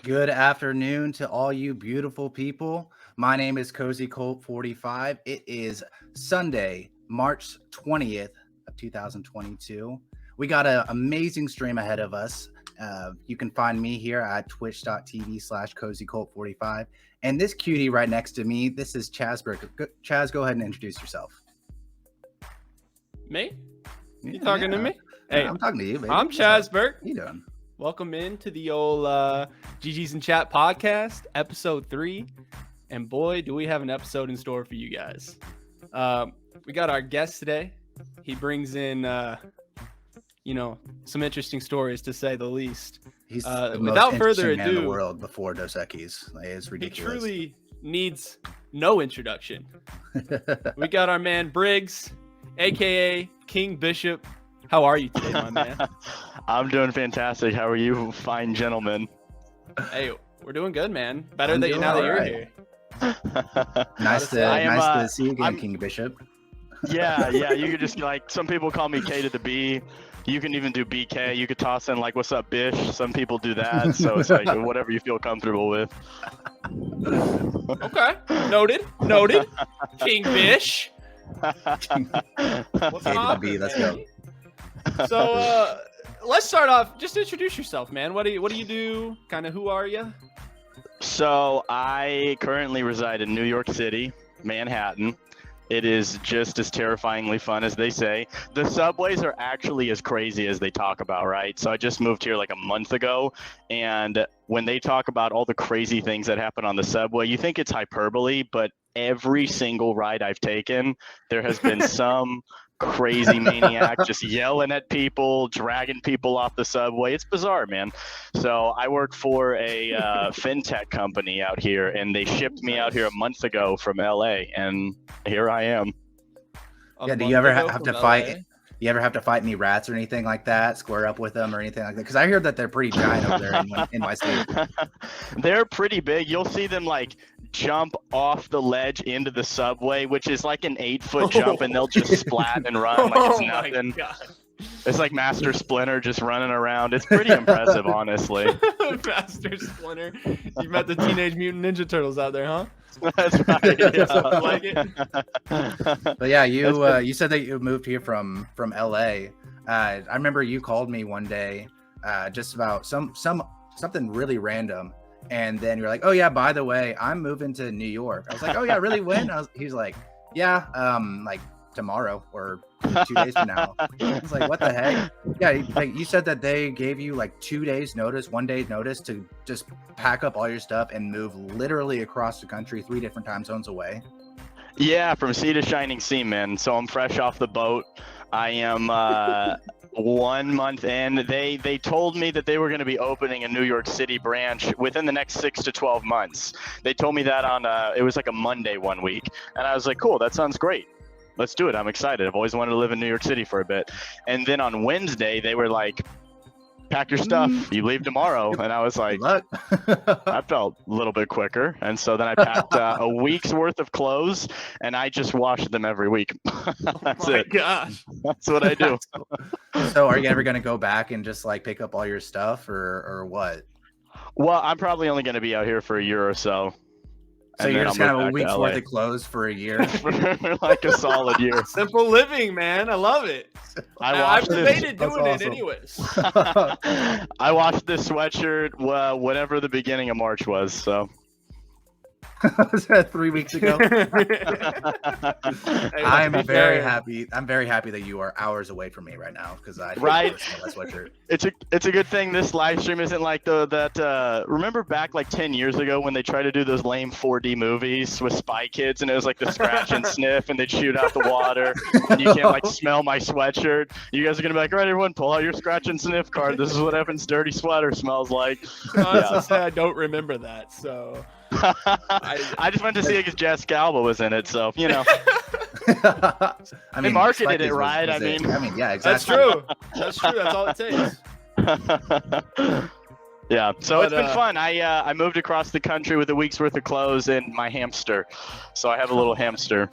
Good afternoon to all you beautiful people. My name is Cozy Colt 45. It is Sunday, March 20th of 2022. We got an amazing stream ahead of us. You can find me here at twitch.tv/Cozy Colt 45. And this cutie right next to me, this is Chaz Burke. Chaz, go ahead and introduce yourself. Me? You talking to me? Hey, I'm talking to you, baby. I'm Chaz Burke. How you doing? Welcome into the old GG's in Chat podcast, episode 3. And boy, do we have an episode in store for you guys. We got our guest today. He brings in, some interesting stories to say the least. He's the without most further interesting man in ado, the world before Dos Equis. It's ridiculous. He truly needs no introduction. We got our man Briggs, aka King Bishop. How are you today, my man? I'm doing fantastic. How are you, fine gentlemen? Hey, we're doing good, man. Better that you're here. Nice to see you again, King Bishop. Yeah. You could just some people call me K to the B. You can even do BK. You could toss in what's up, Bish? Some people do that. So it's whatever you feel comfortable with. Okay. Noted. King Bish. What's K to the B, let's go. So let's start off. Just introduce yourself, man. What do you do? Kind of who are you? So I currently reside in New York City, Manhattan. It is just as terrifyingly fun as they say. The subways are actually as crazy as they talk about, right? So I just moved here a month ago, and when they talk about all the crazy things that happen on the subway, you think it's hyperbole, but every single ride I've taken, there has been some crazy maniac just yelling at people, dragging people off the subway. It's bizarre, man. So I work for a fintech company out here, and they shipped me out here a month ago from LA, and here I am. Yeah, do you ever have to fight? You ever have to fight any rats or anything like that? Square up with them or anything like that? Because I hear that they're pretty giant over there in my state. They're pretty big. You'll see them jump off the ledge into the subway, which is an 8-foot jump, and they'll just splat and run like it's nothing. It's like Master Splinter just running around. It's pretty impressive, honestly. Master Splinter. You met the Teenage Mutant Ninja Turtles out there, huh? That's right. Yeah. I like it. But yeah, you said that you moved here from LA. I remember you called me one day, just about something really random, and then you're like, "Oh yeah, by the way, I'm moving to New York." I was like, "Oh yeah, really? When?" He's like, "Yeah, tomorrow or 2 days from now." I was like, what the heck? Yeah, you said that they gave you 2 days notice, 1 day notice to just pack up all your stuff and move literally across the country 3 different time zones away. Yeah, from sea to shining sea, man. So I'm fresh off the boat. I am 1 month in. They told me that they were going to be opening a New York City branch within the next 6 to 12 months. They told me that on it was a Monday one week, and I was like, cool, that sounds great. Let's do it. I'm excited. I've always wanted to live in New York City for a bit. And then on Wednesday, they were like, pack your stuff. You leave tomorrow. And I was like, I felt a little bit quicker. And so then I packed a week's worth of clothes, and I just washed them every week. That's it. Gosh. That's what I do. So are you ever going to go back and just pick up all your stuff or what? Well, I'm probably only going to be out here for a year or so. So you're just kind of a week's worth of clothes for a year? For a solid year. Simple living, man. I love it. I've debated doing it anyways. I washed this sweatshirt whatever the beginning of March was, so. Was that 3 weeks ago? I'm very happy. I'm very happy that you are hours away from me right now because I right. That sweatshirt. It's a good thing this live stream isn't like remember back 10 years ago when they tried to do those lame 4D movies with Spy Kids, and it was the scratch and sniff, and they'd shoot out the water, and you can't smell my sweatshirt. You guys are gonna be like, all right, everyone, pull out your scratch and sniff card. This is what Evan's dirty sweater smells like. Honestly, say I don't remember that, so. I just went to see it because Jessica Alba was in it, so they marketed it right. I mean, yeah, exactly. That's true. That's all it takes. Yeah, so it's been fun. I moved across the country with a week's worth of clothes and my hamster, so I have a little hamster.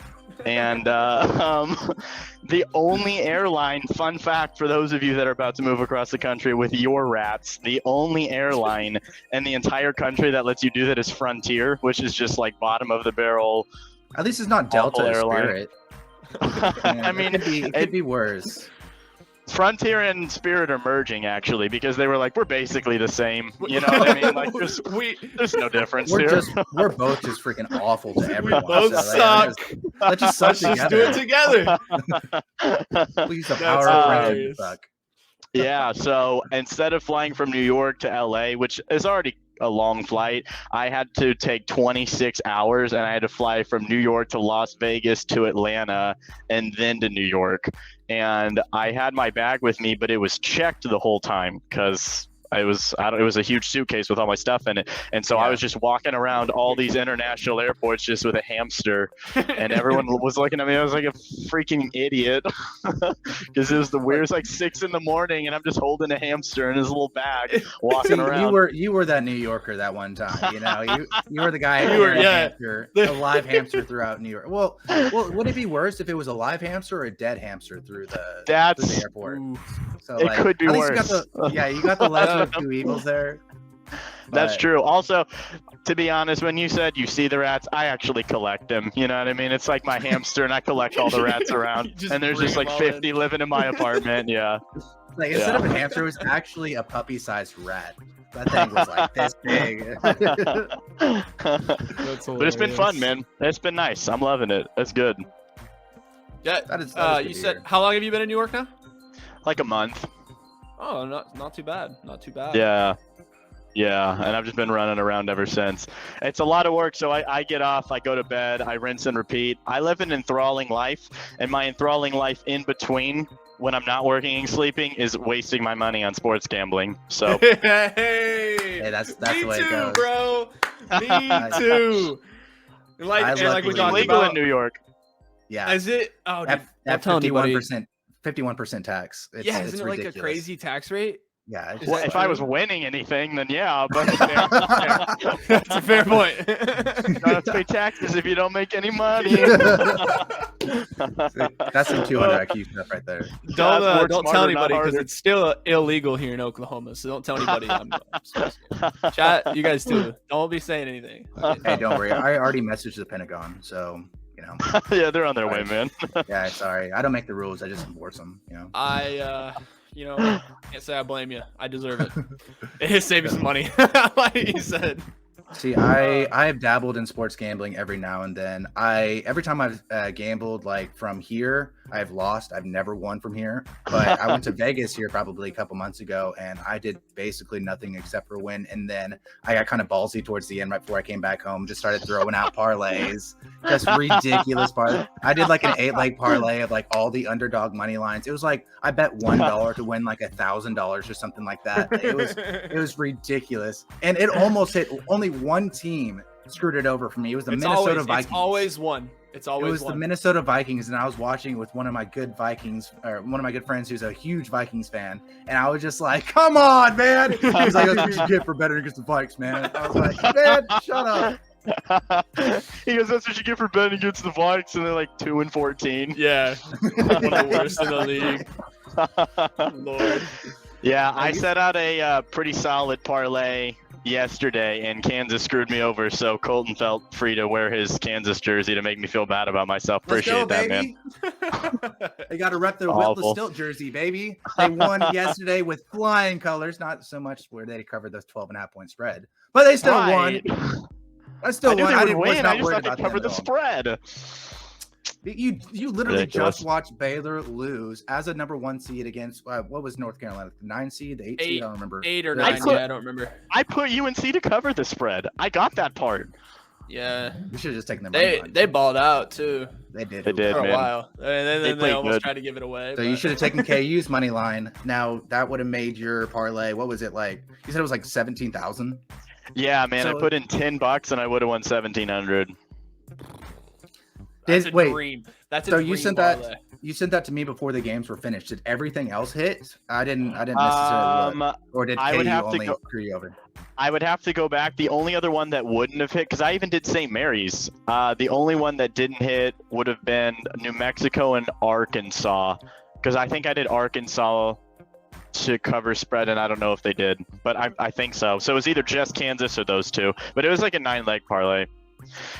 And the only airline, fun fact for those of you that are about to move across the country with your rats, the only airline in the entire country that lets you do that is Frontier, which is just like bottom of the barrel. At least it's not Delta or airline. Spirit. I mean, it could be worse. Frontier and Spirit are merging actually because they were like, we're basically the same. You know what I mean? Like, there's no difference here. We're both just freaking awful to everyone. both suck. Let's just suck Let's together. just do it together. Please, the power of friendship suck. Yeah, so instead of flying from New York to LA, which is already a long flight, I had to take 26 hours and I had to fly from New York to Las Vegas to Atlanta and then to New York. And I had my bag with me, but it was checked the whole time because it was a huge suitcase with all my stuff in it. And so I was just walking around all these international airports just with a hamster, and everyone was looking at me. I was like a freaking idiot because it was the weirdest, like 6 a.m, and I'm just holding a hamster in his little bag walking around. You were that New Yorker that one time. You know, you were the guy who a live hamster throughout New York. Well, would it be worse if it was a live hamster or a dead hamster through the airport? So, it could be worse. You got the lesser of two evils there. That's true. Also, to be honest, when you said you see the rats, I actually collect them. You know what I mean? It's like my hamster, and I collect all the rats around. And there's just like 50 living in my apartment. Yeah. Like instead of a hamster, it was actually a puppy-sized rat. That thing was like this big. But it's been fun, man. It's been nice. I'm loving it. It's good. Yeah. That is you said how long have you been in New York now? Like a month. Oh, not too bad. Not too bad. Yeah, and I've just been running around ever since. It's a lot of work, so I get off, I go to bed, I rinse and repeat. I live an enthralling life, and my enthralling life in between, when I'm not working and sleeping, is wasting my money on sports gambling. So hey, that's the way it goes, bro. Me too. Like we talked legal about in New York. Yeah. Is it? Oh, dude, at 51% tax. It's isn't it ridiculous. like a crazy tax rate? Yeah. Well, if I was winning anything, then yeah, but that's a fair point. You don't have to pay taxes if you don't make any money. That's some 200 IQ stuff right there. Don't tell anybody because it's still illegal here in Oklahoma. So don't tell anybody. Chat, you guys too. Don't be saying anything. Hey, don't worry. I already messaged the Pentagon, so you know. Yeah, they're on their way, man. Yeah, sorry. I don't make the rules. I just enforce them. You know. Can't say I blame you. I deserve it. It saved me some money, like you said. See, I have dabbled in sports gambling every now and then. Every time I've gambled like from here, I've lost. I've never won from here. But I went to Vegas here probably a couple months ago, and I did basically nothing except for win. And then I got kind of ballsy towards the end, right before I came back home. Just started throwing out parlays, just ridiculous parlays. I did like an 8-leg parlay of like all the underdog money lines. It was like I bet $1 to win like $1,000 or something like that. It was ridiculous, and it almost hit. Only one team screwed it over for me. It was the Minnesota Vikings. It's always one. It was the Minnesota Vikings, and I was watching with one of my good friends who's a huge Vikings fan, and I was just like, "Come on, man!" He's like, "That's what you get for betting against the Vikes, man." I was like, "Man, shut up." He goes, "That's what you get for betting against the Vikes," and they're like 2-14. Yeah, one of the worst in the league. Lord. Yeah, I set out a pretty solid parlay yesterday, and Kansas screwed me over, so Colton felt free to wear his Kansas jersey to make me feel bad about myself. Appreciate that, man. They got to rep their Witless Stilt jersey, baby. They won yesterday with flying colors, not so much where they covered the 12.5 point spread, but they still won. I still won. I didn't win. I just thought they covered the spread. You literally just watched Baylor lose as a number 1 seed against what was North Carolina, the 9 seed, the 8 seed? I don't remember. 8 or 9. I don't remember. I put UNC to cover the spread. I got that part. Yeah, you should have just taken them. They balled out too. They did for a while, and then they almost tried to give it away. So you should have taken KU's money line. Now that would have made your parlay. What was it like? You said it was like 17,000. Yeah, man. So, I put in $10 and I would have won 1,700. That's a dream. That's a dream. So you you sent that to me before the games were finished. Did everything else hit? I didn't necessarily look. Or did I would KU have to only go- screw you over? I would have to go back. The only other one that wouldn't have hit, because I even did St. Mary's. The only one that didn't hit would have been New Mexico and Arkansas, because I think I did Arkansas to cover spread, and I don't know if they did, but I think so. So it was either just Kansas or those two, but it was like a 9-leg parlay.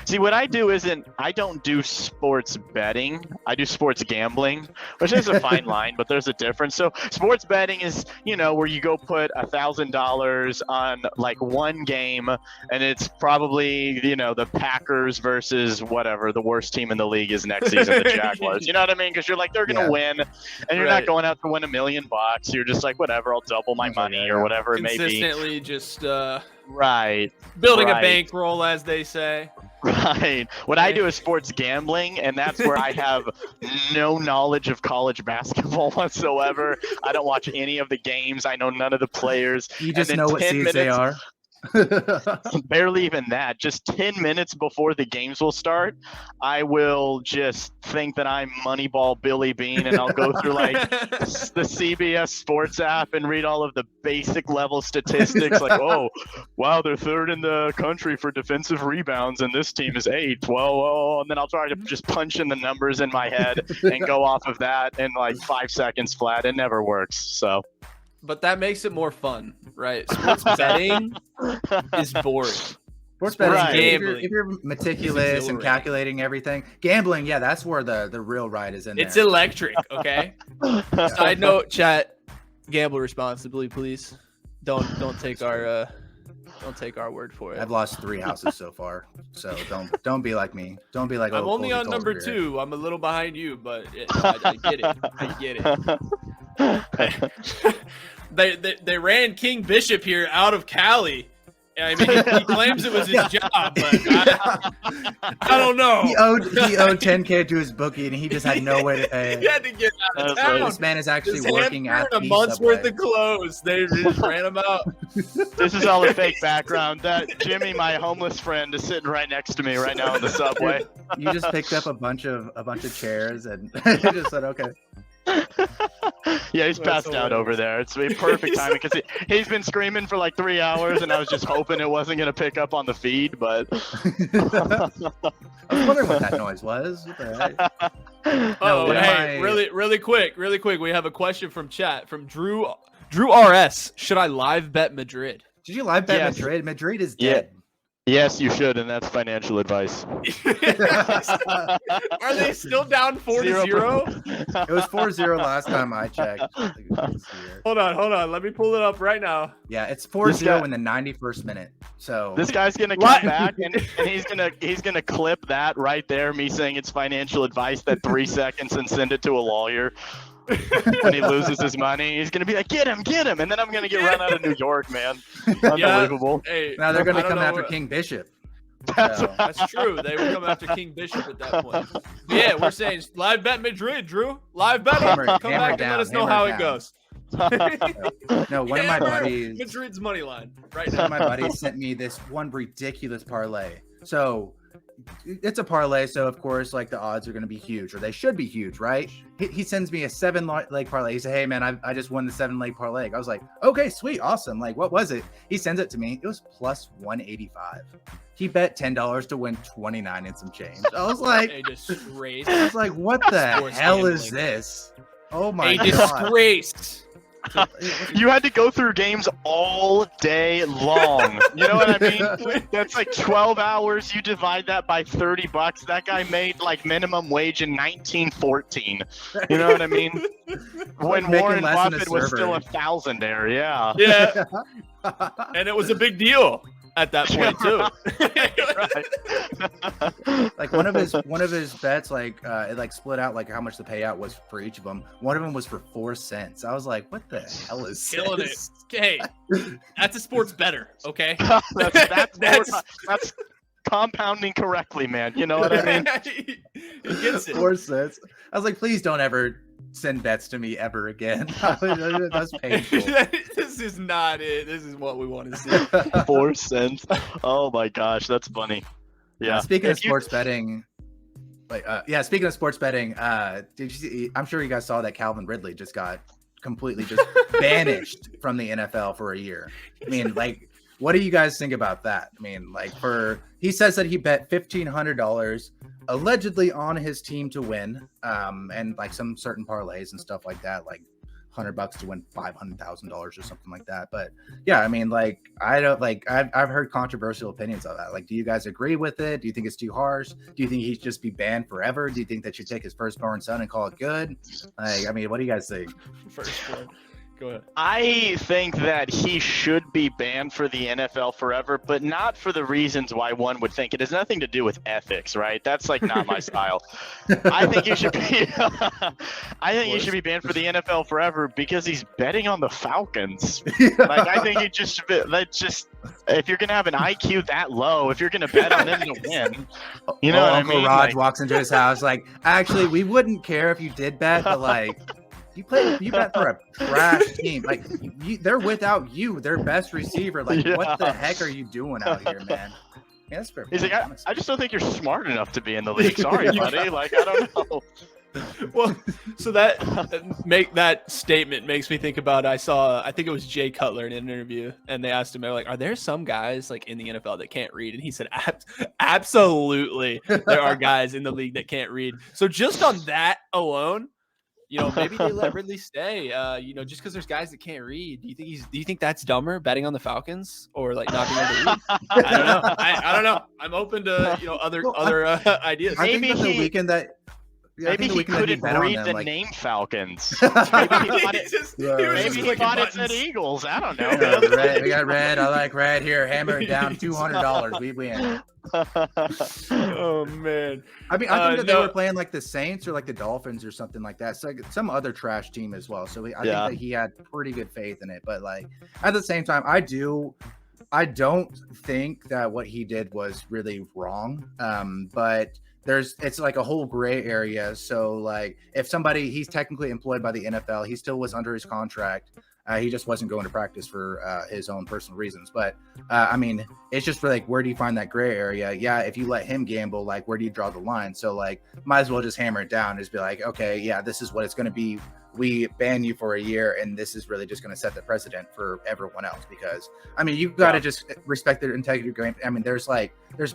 See, what I do I don't do sports betting. I do sports gambling, which is a fine line, but there's a difference. So sports betting is, where you go put $1,000 on like one game, and it's probably, the Packers versus whatever the worst team in the league is next season, the Jaguars. You know what I mean? Because you're like, they're going to win, and you're not going out to win $1 million. You're just like, whatever, I'll double my money or whatever it may be. Consistently just right. building a bankroll, as they say. Right. What I do is sports gambling, and that's where I have no knowledge of college basketball whatsoever. I don't watch any of the games. I know none of the players. You just know what seeds they are. Barely even that. Just 10 minutes before the games will start, I will just think that I'm Moneyball Billy Bean, and I'll go through like the CBS Sports app and read all of the basic level statistics. Like, oh, wow, they're third in the country for defensive rebounds, and this team is 8th. Well, and then I'll try to just punch in the numbers in my head and go off of that in like 5 seconds flat. It never works. So. But that makes it more fun, right? Sports betting is boring. Sports betting, Right. if you're meticulous and calculating everything, gambling, yeah, that's where the real ride is in there. It's electric, okay? Side note, chat, gamble responsibly, please. Don't take our word for it. I've lost 3 houses so far, so don't be like me. Don't be like. I'm only on number 2. I'm a little behind you, but I get it. I get it. They ran King Bishop here out of Cali. I mean, he claims it was his job, but I don't know. He owed $10K to his bookie, and he just had no way to pay. He had to get out of town. This man is actually His working at a the month's Subway. worth of clothes. They just ran him out. This is all a fake background. That Jimmy, my homeless friend, is sitting right next to me right now in the subway. You just picked up a bunch of chairs and you just said, "Okay." Yeah, he's passed out over there. It's a perfect timing because he's been screaming for like 3 hours, and I was just hoping it wasn't going to pick up on the feed, but I was wondering what that noise was. What the heck? Oh, hey, really quick. We have a question from chat from Drew RS. Should I live bet Madrid? Did you live bet Yes. Madrid? Madrid is dead. yes, you should, and that's financial advice. Are they still down 4-0? It was 4-0 last time I checked. Hold on. Let me pull it up right now. Yeah, it's 4-0 in the 91st minute. So This guy's gonna come back and he's gonna clip that right there, me saying it's financial advice, that 3 seconds, and send it to a lawyer. When he loses his money, he's gonna be like, get him, and then I'm gonna get run out of New York, man. Unbelievable. Hey, now they're going I to don't come know after what- King Bishop. That's So, That's true. They would come after King Bishop at that point. Yeah, we're saying live bet Madrid, Drew. Live bet him. Come hammer back and let us know hammer how down. it goes. no, one of my Hammer buddies. Madrid's money line right One now. of my buddies sent me this one ridiculous parlay. So it's a parlay, so of course, like the odds are going to be huge, or they should be huge, right? He sends me a 7-leg parlay. He said, "Hey man, I just won the 7-leg parlay." I was like, "Okay, sweet, awesome." Like, what was it? He sends it to me. It was plus 185. He bet $10 to win 29 and some change. I was like, A disgrace. I was like, what the Sports hell gambling. is this? Oh my A god! disgrace. You had to go through games all day long. You know what I mean? That's like 12 hours. You divide that by $30. That guy made like minimum wage in 1914. You know what I mean? When making Warren less than a Buffett was server. still a thousandaire. Yeah. Yeah, and it was a big deal at that point too. Like one of his bets, like it like split out like how much the payout was for each of them. One of them was for 4 cents. I was like, what the hell is Killing it. this? Okay, that's a sports better. Okay, that's compounding correctly, man. You know what I mean? he gets it. 4 cents. I was like, please don't ever send bets to me ever again. That's painful. This is not it. This is what we want to see. 4 cents. Oh my gosh, that's funny. Yeah. Speaking of If you- sports betting, Like, yeah. Speaking of sports betting, did you see? I'm sure you guys saw that Calvin Ridley just got completely just banished from the NFL for a year. I mean, like, what do you guys think about that? I mean, like, he says that he bet $1,500 allegedly on his team to win, and like some certain parlays and stuff like that, like $100 to win $500,000 or something like that. But yeah, I mean, like, I don't like. I've heard controversial opinions of that. Like, do you guys agree with it? Do you think it's too harsh? Do you think he should just be banned forever? Do you think that should take his firstborn son and call it good? Like, I mean, what do you guys think? Firstborn. Go ahead. I think that he should be banned for the NFL forever, but not for the reasons why one would think. It has nothing to do with ethics, right? That's like not my style. I think he should be. I think he should be banned for the NFL forever because he's betting on the Falcons. Like, I think if you're gonna have an IQ that low, if you're gonna bet on them to win, you know what I mean? Uncle Raj walks into his house like, actually, we wouldn't care if you did bet, but like. You bet for a trash team. Like, they're without you, their best receiver. Like, what the heck are you doing out here, man? Yeah, that's fair. He's like, I just don't think you're smart enough to be in the league. Sorry, buddy. Like, I don't know. Well, so that statement makes me think about. I think it was Jay Cutler in an interview, and they asked him, like, are there some guys like in the NFL that can't read? And he said, absolutely, there are guys in the league that can't read. So just on that alone, you know, maybe they let Ridley stay. You know, just because there's guys that can't read. Do you think that's dumber betting on the Falcons or like not being able to read? I don't know. I don't know. I'm open to other ideas. I think that the weekend that. Yeah, maybe he couldn't read the name Falcons. Maybe he thought it said Eagles. I don't know. Yeah, red, we got red. I like red here. Hammer it down. $200. We win. Oh man. I mean, I think that they were playing like the Saints or like the Dolphins or something like that. So like some other trash team as well. So I think that he had pretty good faith in it. But like at the same time, I don't think that what he did was really wrong. But it's like a whole gray area. So like if he's technically employed by the NFL, he still was under his contract. He just wasn't going to practice for his own personal reasons. But I mean, it's just for like, where do you find that gray area? Yeah, if you let him gamble, like, where do you draw the line? So like, might as well just hammer it down. Just be like, okay, yeah, this is what it's going to be. We ban you for a year, and this is really just going to set the precedent for everyone else. Because I mean, you've got to just respect their integrity. I mean, there's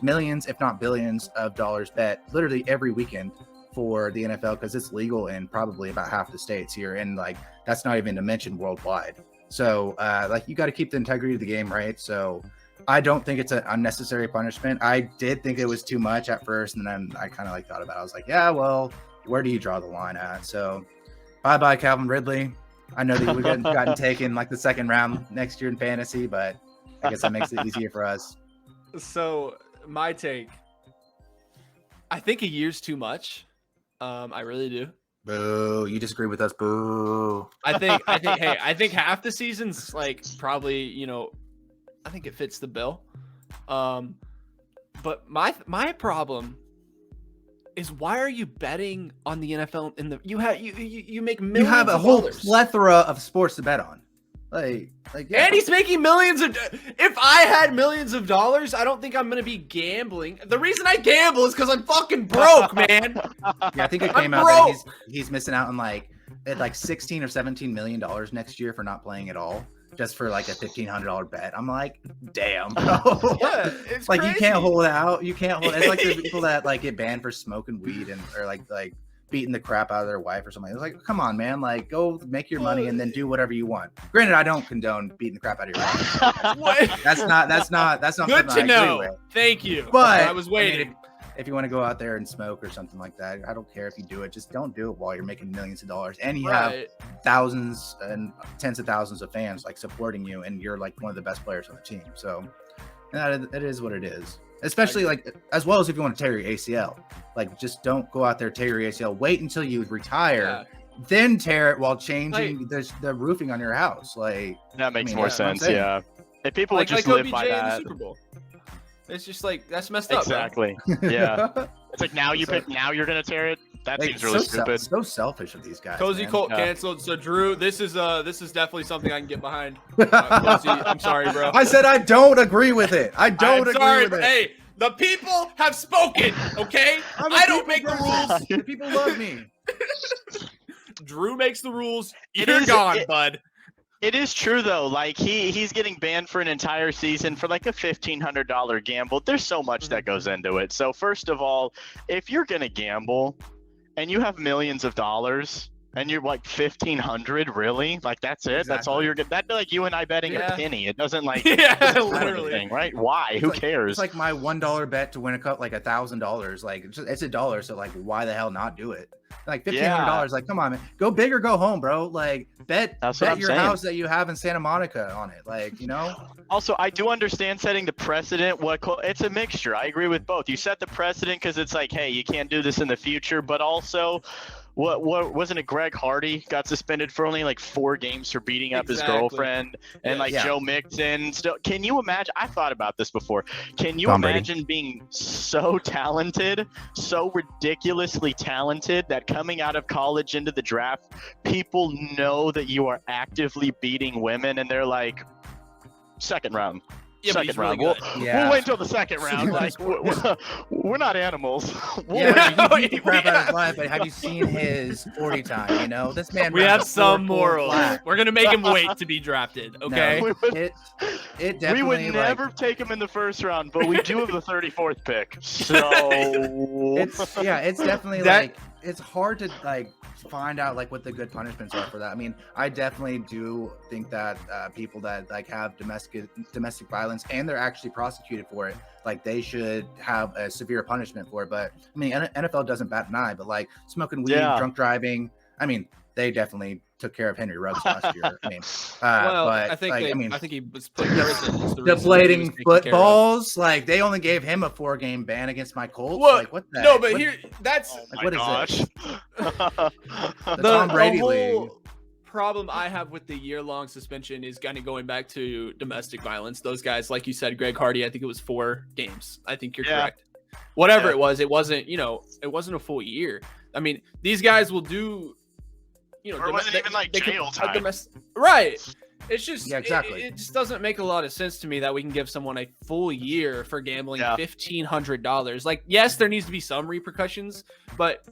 millions, if not billions, of dollars bet literally every weekend for the NFL because it's legal in probably about half the states here, and like that's not even to mention worldwide. So like you got to keep the integrity of the game, right? So I don't think it's an unnecessary punishment. I did think it was too much at first, and then I kind of like thought about it. I was like, yeah, well, where do you draw the line at? So bye Calvin Ridley. I know that we've gotten taken like the second round next year in fantasy, but I guess that makes it easier for us. So my take, I think a year's too much. I really do. Boo! You disagree with us? Boo! I think. Hey, I think half the season's like probably. You know, I think it fits the bill. But my problem is, why are you betting on the NFL? You make millions. You have a whole plethora of sports to bet on. Like yeah. And he's making millions of. If I had millions of dollars, I don't think I'm gonna be gambling. The reason I gamble is because I'm fucking broke, man. Yeah, I think it came out that he's missing out on like 16 or 17 million dollars next year for not playing at all, just for like a $1,500 bet. I'm like, damn, bro. Yeah, it's like crazy. You can't hold out. You can't hold. It's like the people that like get banned for smoking weed or like beating the crap out of their wife or something. It's like, come on, man, like go make your money and then do whatever you want. Granted, I don't condone beating the crap out of your wife. What? That's not Good to know. Thank you. But I was waiting. I mean, if you want to go out there and smoke or something like that, I don't care if you do it. Just don't do it while you're making millions of dollars and you have thousands and tens of thousands of fans like supporting you, and you're like one of the best players on the team. So it is what it is. Especially like as well as if you want to tear your ACL, like just don't go out there, tear your ACL. Wait until you retire, then tear it while changing the roofing on your house. Like that makes more sense. Yeah, if people would just live by that. Super Bowl. It's just like that's messed up. Exactly. Yeah. It's like now you're gonna tear it. That seems really stupid. So selfish of these guys. Cozy Colt canceled. So Drew, this is definitely something I can get behind. Cozy, I'm sorry, bro. I said I don't agree with it. I don't agree with it. Hey, The people have spoken, okay? I don't make the rules. The people love me. Drew makes the rules. You're gone, bud. It is true though. Like he's getting banned for an entire season for like a $1,500 gamble. There's so much that goes into it. So first of all, if you're gonna gamble and you have millions of dollars and you're like 1,500, really? Like that's it? Exactly. That's all you're getting? That'd be like you and I betting a penny. It doesn't like literally, anything, right? Why? Who cares? It's like my $1 bet to win a cup, like $1,000. Like it's $1, so like why the hell not do it? Like $1,500. Like come on, man, go big or go home, bro. Like bet your house that you have in Santa Monica on it. Like Also, I do understand setting the precedent. It's a mixture. I agree with both. You set the precedent because it's like, hey, you can't do this in the future, but also. What wasn't it? Greg Hardy got suspended for only like 4 games for beating up his girlfriend, and Joe Mixon. Still, can you imagine? I thought about this before. Can you imagine being so talented, so ridiculously talented that coming out of college into the draft, people know that you are actively beating women, and they're like, second round. Yeah, second round. Really we'll wait until the second round. Like we're not animals. He beat the crap out of his life, but have you seen his 40 time? This man. We have some morals. We're gonna make him wait to be drafted. Okay. No, it definitely. We would never take him in the first round, but we do have the 34th pick. So it's definitely like it's hard to find out what the good punishments are for that. I mean, I definitely do think that people that have domestic violence and they're actually prosecuted for it, they should have a severe punishment for it. But I mean, NFL doesn't bat an eye. But smoking weed, drunk driving, I mean, they definitely took care of Henry Ruggs last year. I mean, but I think he was put in prison. Deflating footballs, they only gave him a 4-game ban against my Colts. What the? No, but that's what is this? The Tom Brady whole league. Problem I have with the year-long suspension is kind of going back to domestic violence. Those guys, like you said, Greg Hardy, I think it was 4 games. I think you're correct. Whatever it was, it wasn't a full year. I mean, these guys will do. Or it wasn't even jail time. Right. It's just exactly. It just doesn't make a lot of sense to me that we can give someone a full year for gambling $1,500. Yes, there needs to be some repercussions, but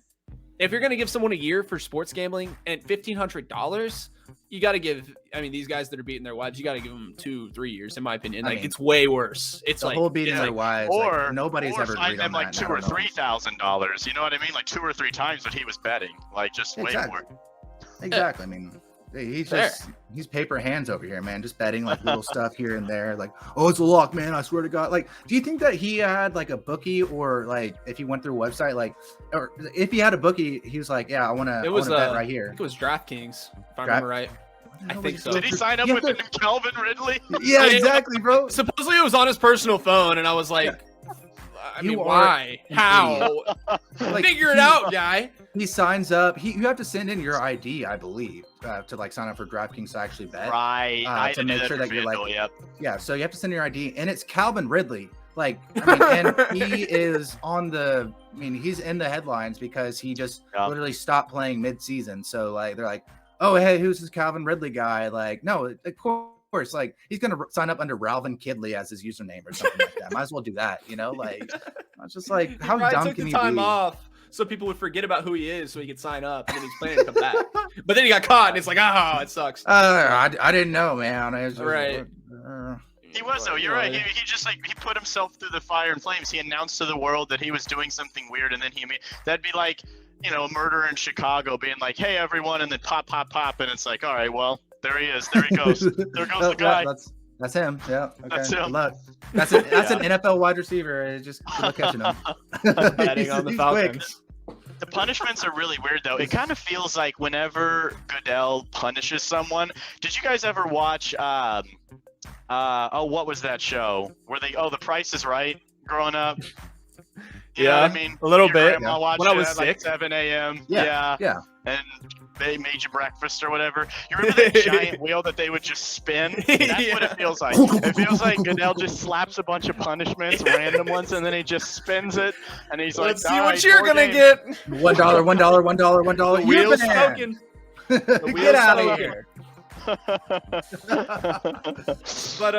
if you're gonna give someone a year for sports gambling and $1,500, you got to give. I mean, these guys that are beating their wives, you got to give them 2-3 years, in my opinion. It's way worse. It's the whole beating their wives, or nobody's ever fine agreed on them that. $2,000 or $3,000. You know what I mean? 2 or 3 times what he was betting. Just way more. Exactly. I mean, he's paper hands over here, man. Just betting little stuff here and there. It's a lock, man. I swear to God. Do you think that he had a bookie, or if he went through a website, or if he had a bookie, he was yeah, I want to bet right here. I think it was DraftKings, if I remember right. I think so. Did he sign up with Calvin Ridley? Yeah, exactly, bro. Supposedly it was on his personal phone, and I was like, I mean, why? How? Figure it out, guy. He signs up. You have to send in your ID, I believe, to sign up for DraftKings to actually bet. Right. To make sure that you're yeah. So you have to send your ID, and it's Calvin Ridley. And he is on the. I mean, he's in the headlines because he just literally stopped playing mid-season. So they're like, oh hey, who's this Calvin Ridley guy? No, of course. He's gonna sign up under Ralvin Kidley as his username or something like that. Might as well do that, I was just how dumb can he be? Took the time off so people would forget about who he is, so he could sign up, and then he's planning to come back. But then he got caught, and it's it sucks. I didn't know, man. Right. He was though. You're right. He just he put himself through the fire and flames. He announced to the world that he was doing something weird, and then that'd be a murderer in Chicago being hey everyone, and then pop, and it's all right, well, there he is. There he goes. There goes the guy. That's him. Yeah. Okay. That's him. Good luck. That's an NFL wide receiver. It's just good luck catching him. Betting on the Falcons. The punishments are really weird though. It kind of feels like whenever Goodell punishes someone. Did you guys ever watch? What was that show where The Price is Right? Growing up. You know what I mean? A little bit. When I was 6. 7 a.m. Yeah. And they made you breakfast or whatever. You remember that giant wheel that they would just spin? That's what it feels like. It feels like Goodell just slaps a bunch of punishments, random ones, and then he just spins it, and he's let's see what you're gonna get. $1, $1. The wheel's smoking. Get out of here. But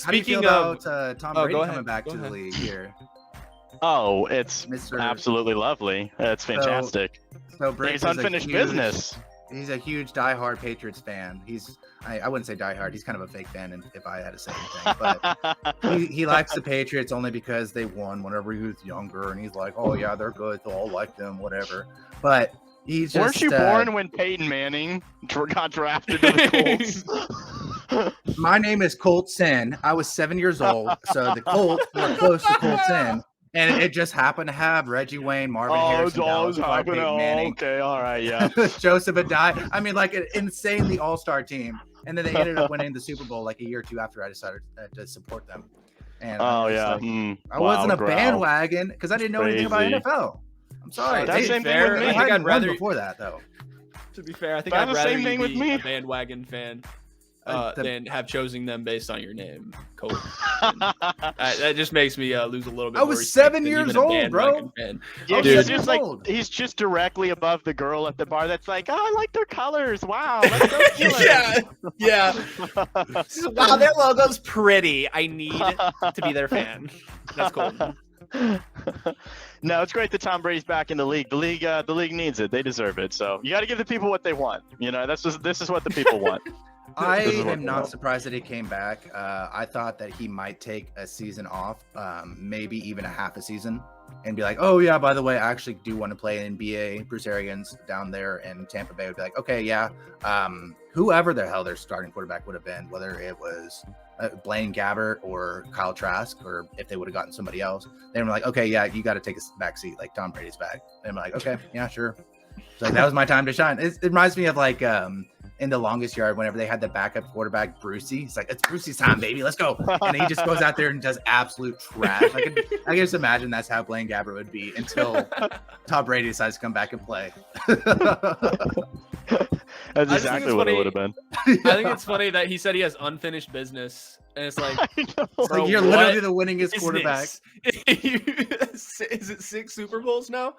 How do you feel Speaking of, about Tom oh, Brady go ahead, coming back go to the ahead. league here? Oh, it's Mr. absolutely lovely. It's fantastic. So Brick It's is a unfinished huge- business. He's a huge diehard Patriots fan. I wouldn't say diehard. He's kind of a fake fan, if I had to say anything. But he likes the Patriots only because they won whenever he was younger, and he's like, oh yeah, they're good, so I'll like them, whatever. But he's just. Weren't you born when Peyton Manning got drafted to the Colts? My name is Colt Sin. I was 7 years old, so the Colts were close to Colt Sin. And it just happened to have Reggie Wayne, Marvin Harrison, Dallas Clark, Peyton Manning, okay, all right, yeah. Joseph Adai. I mean, like an insanely all-star team. And then they ended up winning the Super Bowl like a year or two after I decided to support them. And Oh I was yeah. like, I wasn't a bandwagon because I didn't know anything about Crazy. NFL. I'm sorry. That's To the be same thing fair, with me. I I think think I'd rather before that though. To be fair, I think That's I'd the rather same you thing with be me. a bandwagon fan The- than have chosen them based on your name, Cole. That just makes me lose a little bit. I more was respect 7 than years even a old, bro. bandwagon fan. Yeah, Dude. he's just like Old. he's just directly above the girl at the bar that's like, oh, I like their colors. Wow, that's so killer. yeah. Wow, their logo's pretty. I need to be their fan. That's cool. No, it's great that Tom Brady's back in the league. The league needs it. They deserve it. So you got to give the people what they want. You know, this is what the people want. I This is what am they not want. surprised that he came back. I thought that he might take a season off, maybe even a half a season, and be like, "Oh yeah, by the way, I actually do want to play in NBA." Bruce Arians down there in Tampa Bay would be like, "Okay, yeah." Whoever the hell their starting quarterback would have been, whether it was Blaine Gabbert or Kyle Trask, or if they would have gotten somebody else, they were like, "Okay, yeah, you got to take a back seat. Like Tom Brady's back." And I'm like, "Okay, yeah, sure." So like, that was my time to shine. It reminds me of like in The Longest Yard, whenever they had the backup quarterback Brucey. It's like, it's Brucey's time, baby. Let's go. And he just goes out there and does absolute trash. I can just imagine that's how Blaine Gabbert would be until Tom Brady decides to come back and play. That's just think exactly it's what it funny- would have been. I think it's funny that he said he has unfinished business, and it's like, I know. It's bro, like you're what literally the winningest quarterback. is it 6 Super Bowls now?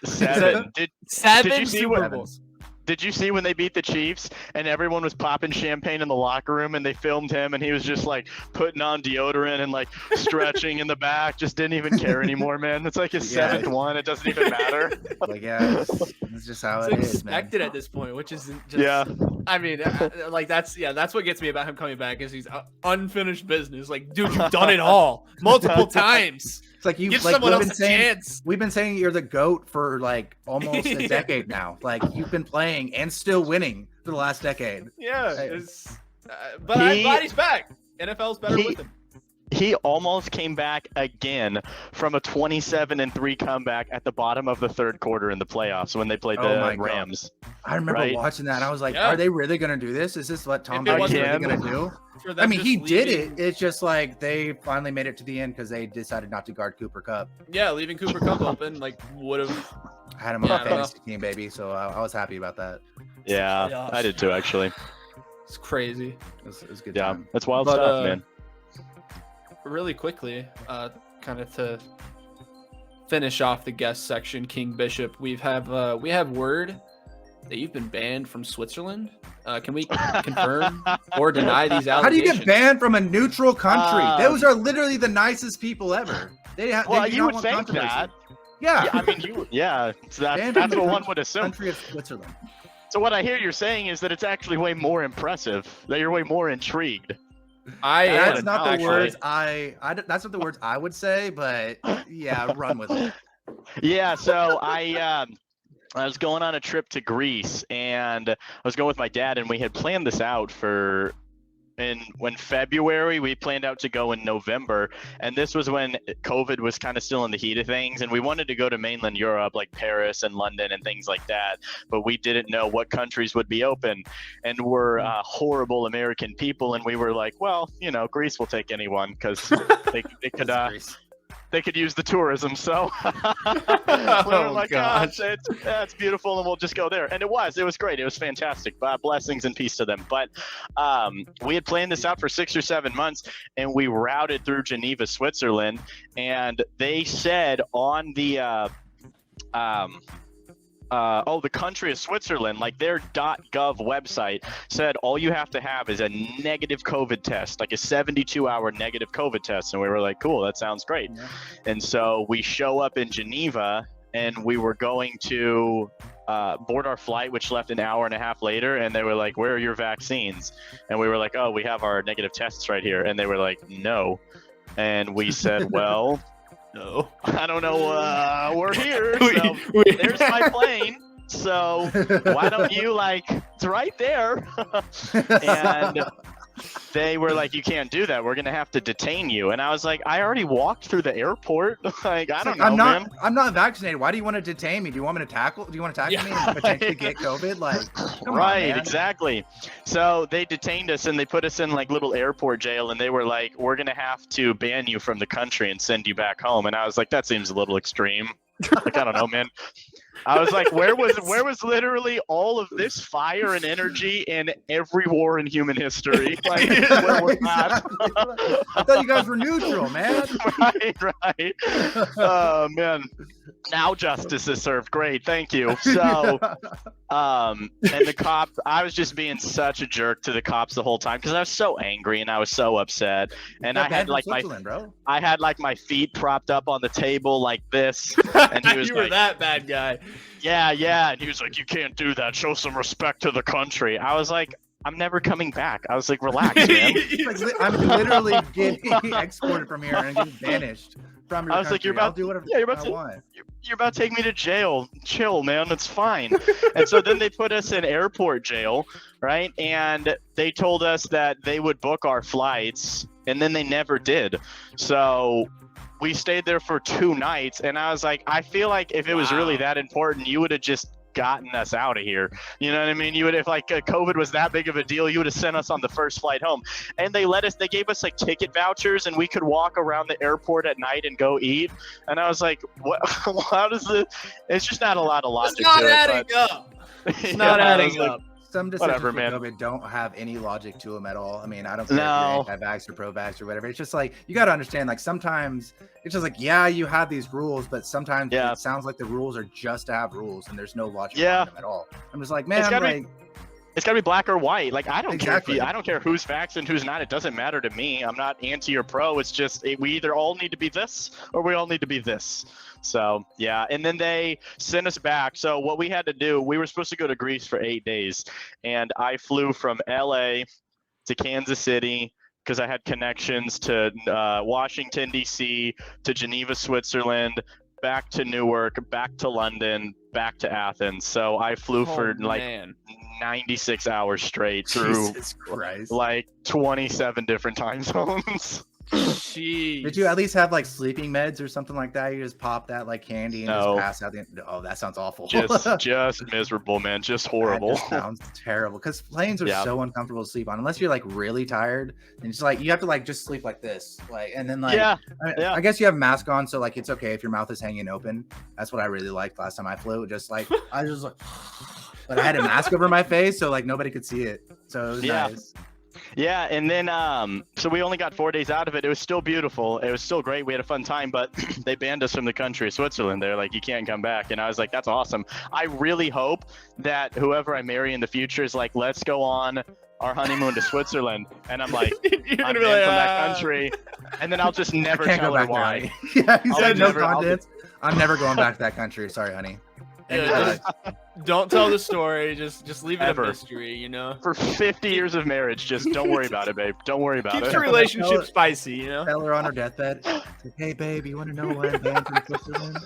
7. Did 7 you see Super what- Bowls. Did you see when they beat the Chiefs and everyone was popping champagne in the locker room and they filmed him and he was just like putting on deodorant and like stretching in the back, just didn't even care anymore, man. It's like his Yeah. 7th one. It doesn't even matter. Like, yeah, it's just how It's it is, man. expected at this point, which isn't just. Yeah. I mean, like that's what gets me about him coming back is he's unfinished business. Like, dude, you've done it all multiple times. It's like you Give like someone we've else been a saying. chance. We've been saying you're the GOAT for like almost a Yeah. decade now. Like you've been playing and still winning for the last decade. Yeah, Hey. it's, but I'm He- glad he's back. NFL's better with him. He almost came back again from a 27-3 comeback at the bottom of the third quarter in the playoffs when they played Oh the my God. Rams. I remember Right. watching that. And I was like, Yeah. are they really going to do this? Is this what Tom If it Brady's wasn't- really going to do? For them I mean, just he did leaving- it. It's just like they finally made it to the end because they decided not to guard Cooper Kupp. Yeah, leaving Cooper Cup open like would have. I had him on Yeah, my I don't know. fantasy team, baby. So I was happy about that. Yeah, Playoffs. I did too, actually. It's crazy. It was a good Yeah, time. that's wild But, stuff, man. Really quickly, kind of to finish off the guest section, King Bishop, we have word that you've been banned from Switzerland. Can we confirm or deny these How do you allegations? get banned from a neutral country? Um, Those are literally the nicest people ever. They Well, they do you not would want think controversy. that. Yeah. Yeah, I mean, so Banned that's from what the one would assume. country of Switzerland. So what I hear you're saying is that it's actually way more impressive. That you're way more intrigued. I am. That's not the actually. words that's not the words I would say, but yeah, run with it. Yeah, so I was going on a trip to Greece and I was going with my dad and we had planned this out when February. We planned out to go in November, and this was when COVID was kind of still in the heat of things, and we wanted to go to mainland Europe like Paris and London and things like that, but we didn't know what countries would be open, and we're horrible American people, and we were like, well, you know, Greece will take anyone because they could they could use the tourism. So we were like, gosh. it's beautiful and we'll just go there. And it was great. It was fantastic. Blessings and peace to them. But we had planned this out for 6 or 7 months and we routed through Geneva, Switzerland. And they said on the the country of Switzerland, like their .gov website said all you have to have is a negative COVID test, like a 72-hour negative COVID test. And we were like, cool, that sounds great. Yeah. And so we show up in Geneva, and we were going to board our flight, which left an hour and a half later. And they were like, where are your vaccines? And we were like, oh, we have our negative tests right here. And they were like, no. And we said, well, No. I don't know. We're here. So there's my plane. So why don't you, like, it's right there. And they were like, you can't do that. We're going to have to detain you. And I was like, I already walked through the airport. Like, I don't know, man. I'm not vaccinated. Why do you want to detain me? Do you want me to tackle? Do you want to tackle me and potentially get COVID? Like, come on, man. Exactly. So they detained us and they put us in like little airport jail, and they were like, we're going to have to ban you from the country and send you back home. And I was like, that seems a little extreme. Like, I don't know, man. I was like, where was literally all of this fire and energy in every war in human history? Like, where was that? I thought you guys were neutral, man. Right. Oh, man. Now justice is served. Great, thank you. So, and the cops, I was just being such a jerk to the cops the whole time because I was so angry and I was so upset. And I had like my feet propped up on the table like this. And he was you were that bad guy. Yeah. And he was like, you can't do that. Show some respect to the country. I was like, I'm never coming back. I was like, relax, man. I'm literally getting exported from here and getting banished from your I was country. like, you're about I'll do whatever you're about I to, want. You're about to take me to jail. Chill, man. It's fine. And so then they put us in airport jail, right? And they told us that they would book our flights, and then they never did. So we stayed there for 2 nights, and I was like, I feel like if it was really that important, you would have just gotten us out of here. You know what I mean? You would, if like COVID was that big of a deal, you would have sent us on the first flight home. And they gave us like ticket vouchers, and we could walk around the airport at night and go eat. And I was like, what? How does it's just not a lot of logic. It's not to it, adding up. It's not adding up. Some decisions Whatever, for man. COVID don't have any logic to them at all. I mean, I don't care if you're anti-vax or pro-vax or whatever. It's just like, you got to understand, like, sometimes it's just like, yeah, you have these rules, but sometimes it sounds like the rules are just to have rules and there's no logic behind them at all. I'm just like, man, it's gotta be black or white. Like, I don't care Exactly. I don't care who's vaxxed and who's not. It doesn't matter to me. I'm not anti or pro. It's just we either all need to be this or we all need to be this. So yeah, and then they sent us back. So what we had to do, we were supposed to go to Greece for 8 days, and I flew from LA to Kansas City because I had connections to Washington D.C., to Geneva, Switzerland, back to Newark, back to London, back to Athens. So I flew for like 96 hours straight through like 27 different time zones. Jeez. Did you at least have like sleeping meds or something like that? You just pop that like candy and just pass out. Oh, that sounds awful. Just miserable, man. Just horrible. That just sounds terrible because planes are so uncomfortable to sleep on unless you're like really tired and it's like you have to like just sleep like this, like, and then like I guess you have a mask on, so like it's okay if your mouth is hanging open. That's what I really liked last time I flew. Just like I was just like, but I had a mask over my face so like nobody could see it, so it was nice. Yeah, and then so we only got 4 days out of it. It was still beautiful. It was still great. We had a fun time, but they banned us from the country of Switzerland. They're like, you can't come back. And I was like, that's awesome. I really hope that whoever I marry in the future is like, let's go on our honeymoon to Switzerland. And I'm like, I'm banned from that country. And then I'll just never tell her why. Yeah, he said no content. I'm never going back to that country. Sorry, honey. Don't tell the story. Just leave it a mystery, you know? For 50 years of marriage, just don't worry about it, babe. Don't worry about it. Keep your relationship spicy, you know? Tell her on her deathbed. Like, hey, babe, you want to know why I'm banned from Switzerland?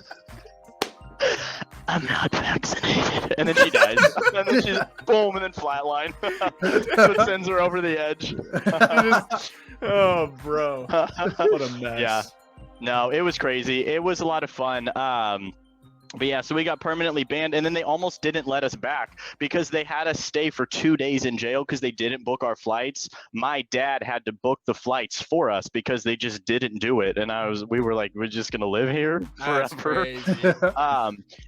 I'm not vaccinated. And then she dies. And then she's boom, and then flatline. That's what sends her over the edge. Oh, bro. What a mess. Yeah. No, it was crazy. It was a lot of fun. But yeah, so we got permanently banned, and then they almost didn't let us back because they had us stay for 2 days in jail because they didn't book our flights. My dad had to book the flights for us because they just didn't do it, and we were like, we're just gonna live here forever.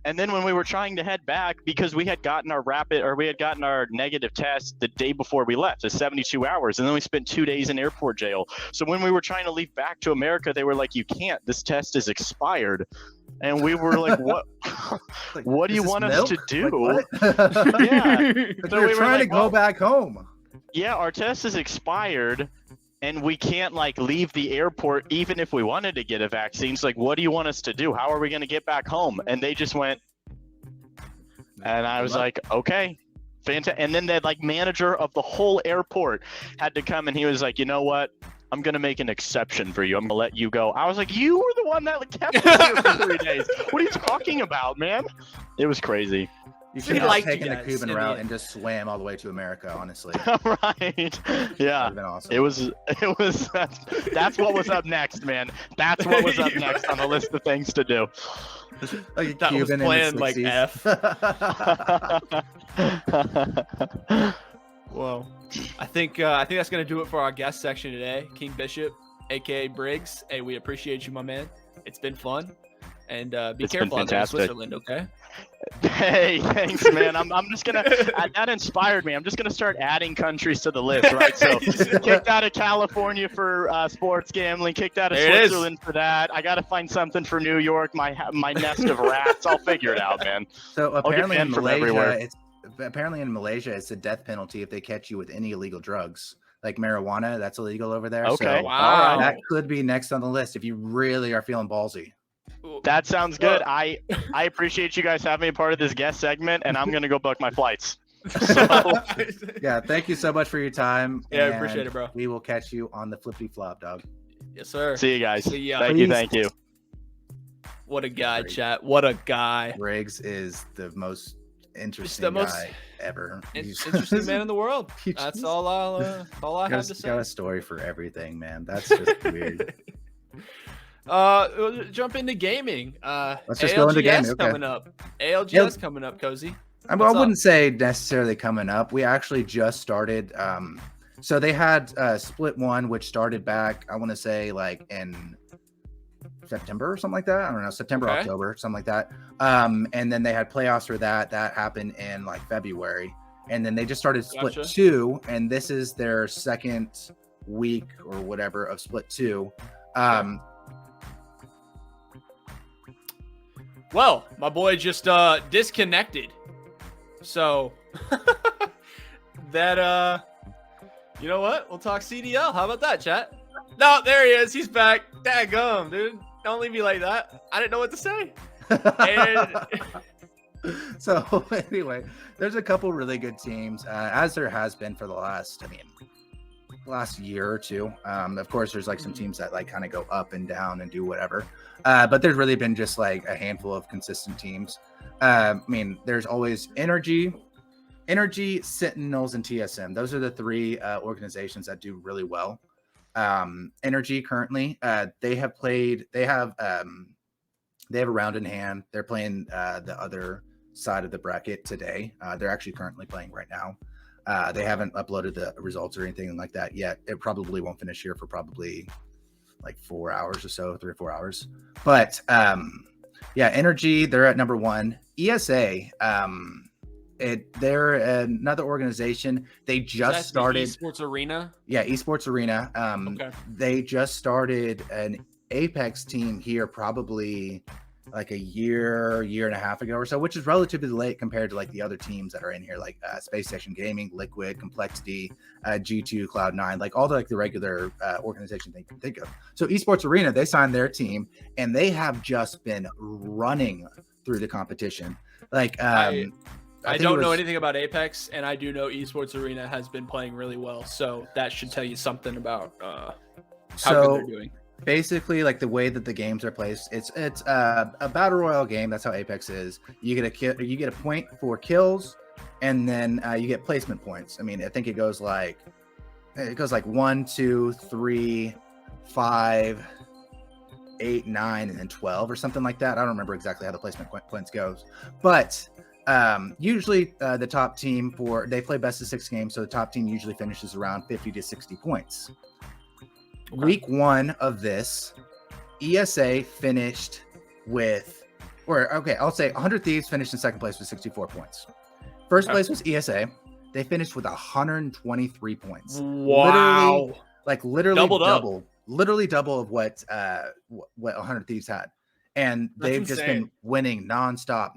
And then when we were trying to head back, because we had gotten our negative test the day before we left, the 72 hours, and then we spent 2 days in airport jail. So when we were trying to leave back to America, they were like, you can't. This test is expired. And we were like, what? Like, What do is you this want us milk? to do? Like, what? Yeah. Like, So we're we were trying to like, go well, back home. yeah, our test is expired and we can't like leave the airport even if we wanted to get a vaccine. It's like, what do you want us to do? How are we going to get back home? And they just went, and I was like, okay, fantastic. And then the like manager of the whole airport had to come and he was like, you know what? I'm going to make an exception for you. I'm going to let you go. I was like, you were the one that kept us here for 3 days. What are you talking about, man? It was crazy. You He should have liked you taken the guys Cuban in the route end. and just swam all the way to America, honestly. Right. Yeah. Been awesome. It was that's what was up next, man. That's what was up next on the list of things to do. Like a That was Cuban in the planned like 60s. F. Whoa. I think that's gonna do it for our guest section today. King Bishop, aka Briggs. Hey, we appreciate you, my man. It's been fun. And be It's careful been out there in fantastic. Switzerland, okay? Hey, thanks, man. I'm just gonna. That inspired me. I'm just gonna start adding countries to the list, right? So, kicked out of California for sports gambling. Kicked out of There it is. Switzerland for that. I gotta find something for New York. My nest of rats. I'll figure it out, man. So get apparently in banned from everywhere. Malaysia, it's a death penalty if they catch you with any illegal drugs, like marijuana. That's illegal over there. Okay. So Wow. that could be next on the list if you really are feeling ballsy. That sounds good. I appreciate you guys having me a part of this guest segment, and I'm gonna go book my flights. So, Yeah, thank you so much for your time. Yeah, I and appreciate it, bro. We will catch you on the flippity flop, dog. Yes, sir. see you guys. See ya. Thank you. Peace. Thank you. What a guy, Great. chat. What a guy. Riggs is the most interesting the most guy ever. He's- Interesting man in the world. He That's just- all I have to He's say. got a story for everything, man. That's just weird. Jump into gaming. Let's just go into gaming, okay. coming up. ALGS coming up, Cozy. I What's up? wouldn't say necessarily coming up. We actually just started. So they had Split 1, which started back, I want to say, like in September or something like that. I don't know, September, Okay. October, something like that. And then they had playoffs for that. That happened in like February. And then they just started Split Gotcha. 2, and this is their second week or whatever of Split 2. Well, my boy just disconnected. So that you know what? We'll talk CDL. How about that, chat? No, there he is. He's back. Daggum, dude. Don't leave me like that. I didn't know what to say. And So anyway, there's a couple really good teams, as there has been for the last year or two. Of course, there's like some teams that like kind of go up and down and do whatever. But there's really been just like a handful of consistent teams. There's always Energy, Sentinels, and TSM. Those are the three organizations that do really well. Energy currently, they have a round in hand. They're playing the other side of the bracket today. They're actually currently playing right now. They haven't uploaded the results or anything like that yet. It probably won't finish here for probably like 4 hours or so, 3 or 4 hours. But Energy, they're at number 1. ESA, they're another organization. They just started Esports Arena. Yeah, Esports Arena. Okay. They just started an Apex team here probably like a year and a half ago or so, which is relatively late compared to like the other teams that are in here, like Space Station Gaming, Liquid, Complexity, G2, Cloud9, like all the regular organizations they can think of. So Esports Arena, they signed their team and they have just been running through the competition. Like I think don't it know was- anything about Apex, and I do know Esports Arena has been playing really well. So that should tell you something about how good they're doing. Basically, like the way that the games are placed, it's a battle royale game. That's how Apex is. You get a point for kills, and then you get placement points. I think it goes like 1, 2, 3, 5, 8, 9, and then 12 or something like that. I don't remember exactly how the placement points goes, but usually the top team they play best of 6 games, so the top team usually finishes around 50 to 60 points. Week 1 of this, ESA finished I'll say 100 Thieves finished in second place with 64 points. First place was ESA. They finished with 123 points. Wow. Literally Doubled up. literally double of what 100 Thieves had. and That's they've just insane. been winning nonstop.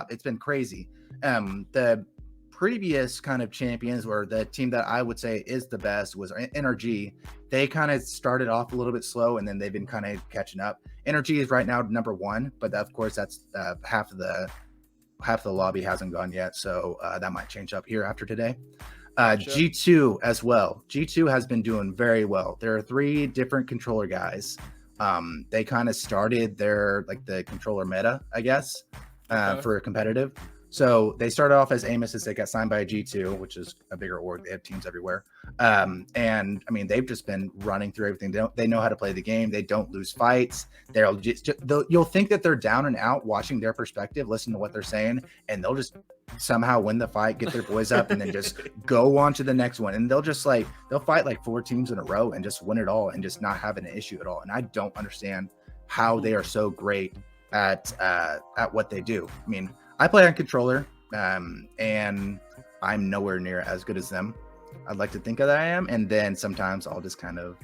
It's been crazy. The previous kind of champions, or the team that I would say is the best, was NRG. They kind of started off a little bit slow, and then they've been kind of catching up. NRG is right now number 1, but of course that's half of the lobby hasn't gone yet, so that might change up here after today. Gotcha. G2 as well. G2 has been doing very well. There are 3 different controller guys. They kind of started their the controller meta, I guess, for competitive. So they started off as Amos, as they got signed by G2, which is a bigger org. They have teams everywhere. And I mean, they've just been running through everything. They know how to play the game. They don't lose fights. You'll think that they're down and out watching their perspective, listen to what they're saying, and they'll just somehow win the fight, get their boys up, and then just go on to the next one. And they'll just they'll fight 4 teams in a row and just win it all and just not have an issue at all. And I don't understand how they are so great at what they do. I mean, I play on controller, and I'm nowhere near as good as them. I'd like to think that I am, and then sometimes I'll just kind of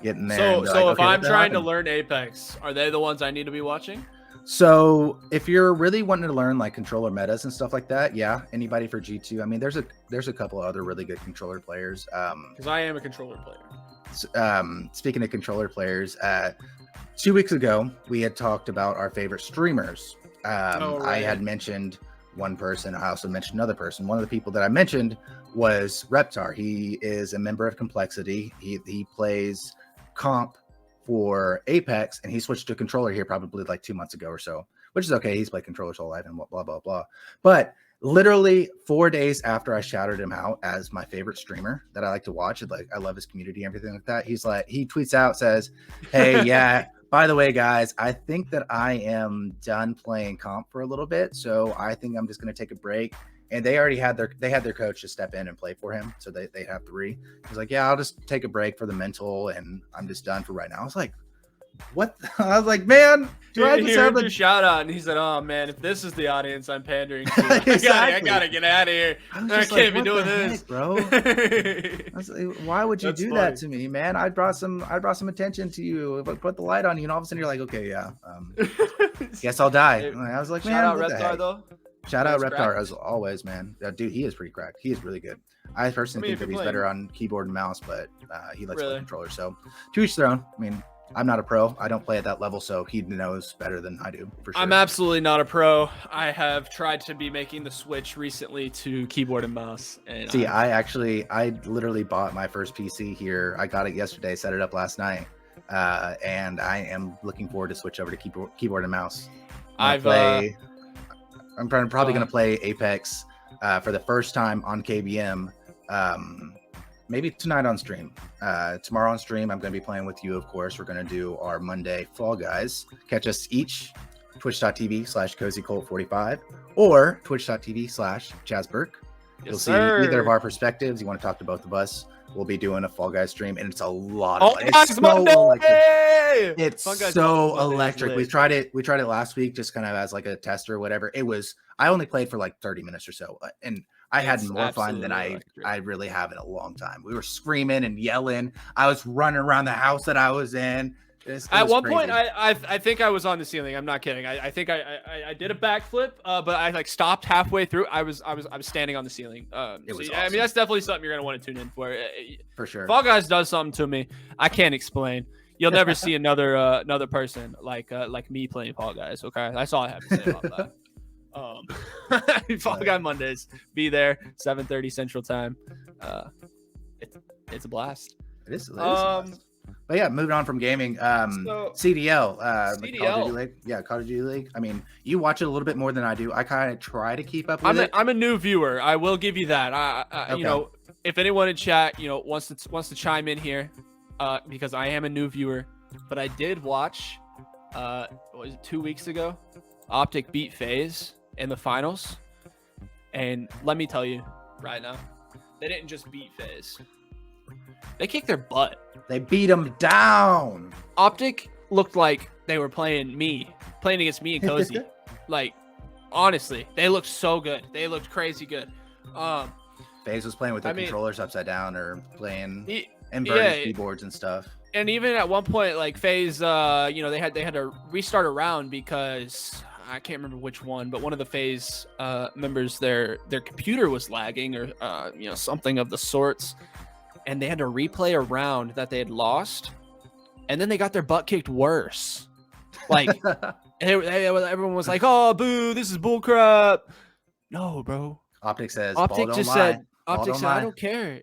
get in there. So if I'm trying to learn Apex, are they the ones I need to be watching? So if you're really wanting to learn controller metas and stuff like that, yeah, anybody for G2. I mean, there's a couple of other really good controller players. Because I am a controller player. Speaking of controller players, 2 weeks ago we had talked about our favorite streamers. Right. I had mentioned one person. I also mentioned another person. One of the people that I mentioned was Reptar. He is a member of Complexity. He plays comp for Apex, and he switched to controller here probably 2 months ago or so, which is okay. He's played controllers all life and blah, blah, blah. But literally 4 days after I shouted him out as my favorite streamer that I like to watch, I love his community, everything like that. He tweets out, says, "Hey, yeah, by the way, guys, I think that I am done playing comp for a little bit, so I think I'm just going to take a break." And they already had their coach to step in and play for him, so they have 3. He's like, "Yeah, I'll just take a break for the mental, and I'm just done for right now." I was like, "What?" I was like, "Man, do I just have a shout out?" And he said, "Oh man, if this is the audience I'm pandering to, Exactly. I gotta get out of here. I can't be doing this, heck, bro." I was like, "Why would you That's do funny. that to me, man? I brought some attention to you, but put the light on you, and all of a sudden you're like, okay, yeah, guess I'll die." Hey, I was like, shout "Man, out what the Reptar heck?" though. Shout out He's Reptar cracked. as always, man. Dude, he is pretty cracked. He is really good. I personally think if that you're he's better on keyboard and mouse, but he likes to play Really? controller. So to each their own. I mean, I'm not a pro. I don't play at that level, so he knows better than I do, for sure. I'm absolutely not a pro. I have tried to be making the switch recently to keyboard and mouse. And See, I literally bought my first PC here. I got it yesterday, set it up last night, and I am looking forward to switch over to keyboard and mouse. I'm probably going to play Apex for the first time on KBM, maybe tonight on stream. Tomorrow on stream, I'm going to be playing with you, of course. We're going to do our Monday Fall Guys. Catch us each, twitch.tv/CozyColt45 or twitch.tv/ChazBurke. You'll see either of our perspectives. You want to talk to both of us, we'll be doing a Fall Guys stream, and it's a lot of fun. It's so electric. It's so electric. We tried it last week, just kind of as a tester or whatever. I only played for 30 minutes or so, and I had more fun than I really have in a long time. We were screaming and yelling. I was running around the house that I was in. At one point, I think I was on the ceiling. I'm not kidding. I think I did a backflip, but I stopped halfway through. I was standing on the ceiling. It was awesome. awesome. I mean, that's definitely something you're gonna want to tune in for sure. Fall Guys does something to me I can't explain. You'll never see another person like me playing Fall Guys. Okay, that's all I have to say about that. Fall Guy Mondays, be there 7:30 Central Time. It's a blast. It is. A blast. But yeah, moving on from gaming, CDL, Call of Duty League. Call of Duty League. I mean, you watch it a little bit more than I do. I kind of try to keep up with it. I'm a new viewer. I will give you that. Okay. You know, if anyone in chat, wants to chime in here, because I am a new viewer, but I did watch, what was it, 2 weeks ago? Optic beat FaZe in the finals, and let me tell you right now, they didn't just beat FaZe. They kicked their butt. They beat them down. Optic looked like they were playing against me and Cozy. Honestly, they looked so good. They looked crazy good. FaZe was playing with their controllers upside down or playing inverted keyboards and stuff. and even at one point, like FaZe, they had to restart a round because I can't remember which one, but one of the FaZe members, their computer was lagging or something of the sorts, and they had to replay a round that they had lost, and then they got their butt kicked worse. Like everyone was like, "Oh, boo! This is bullcrap." No, bro. Optic says, Optic "Ball just don't said, lie. Optic said, I don't care,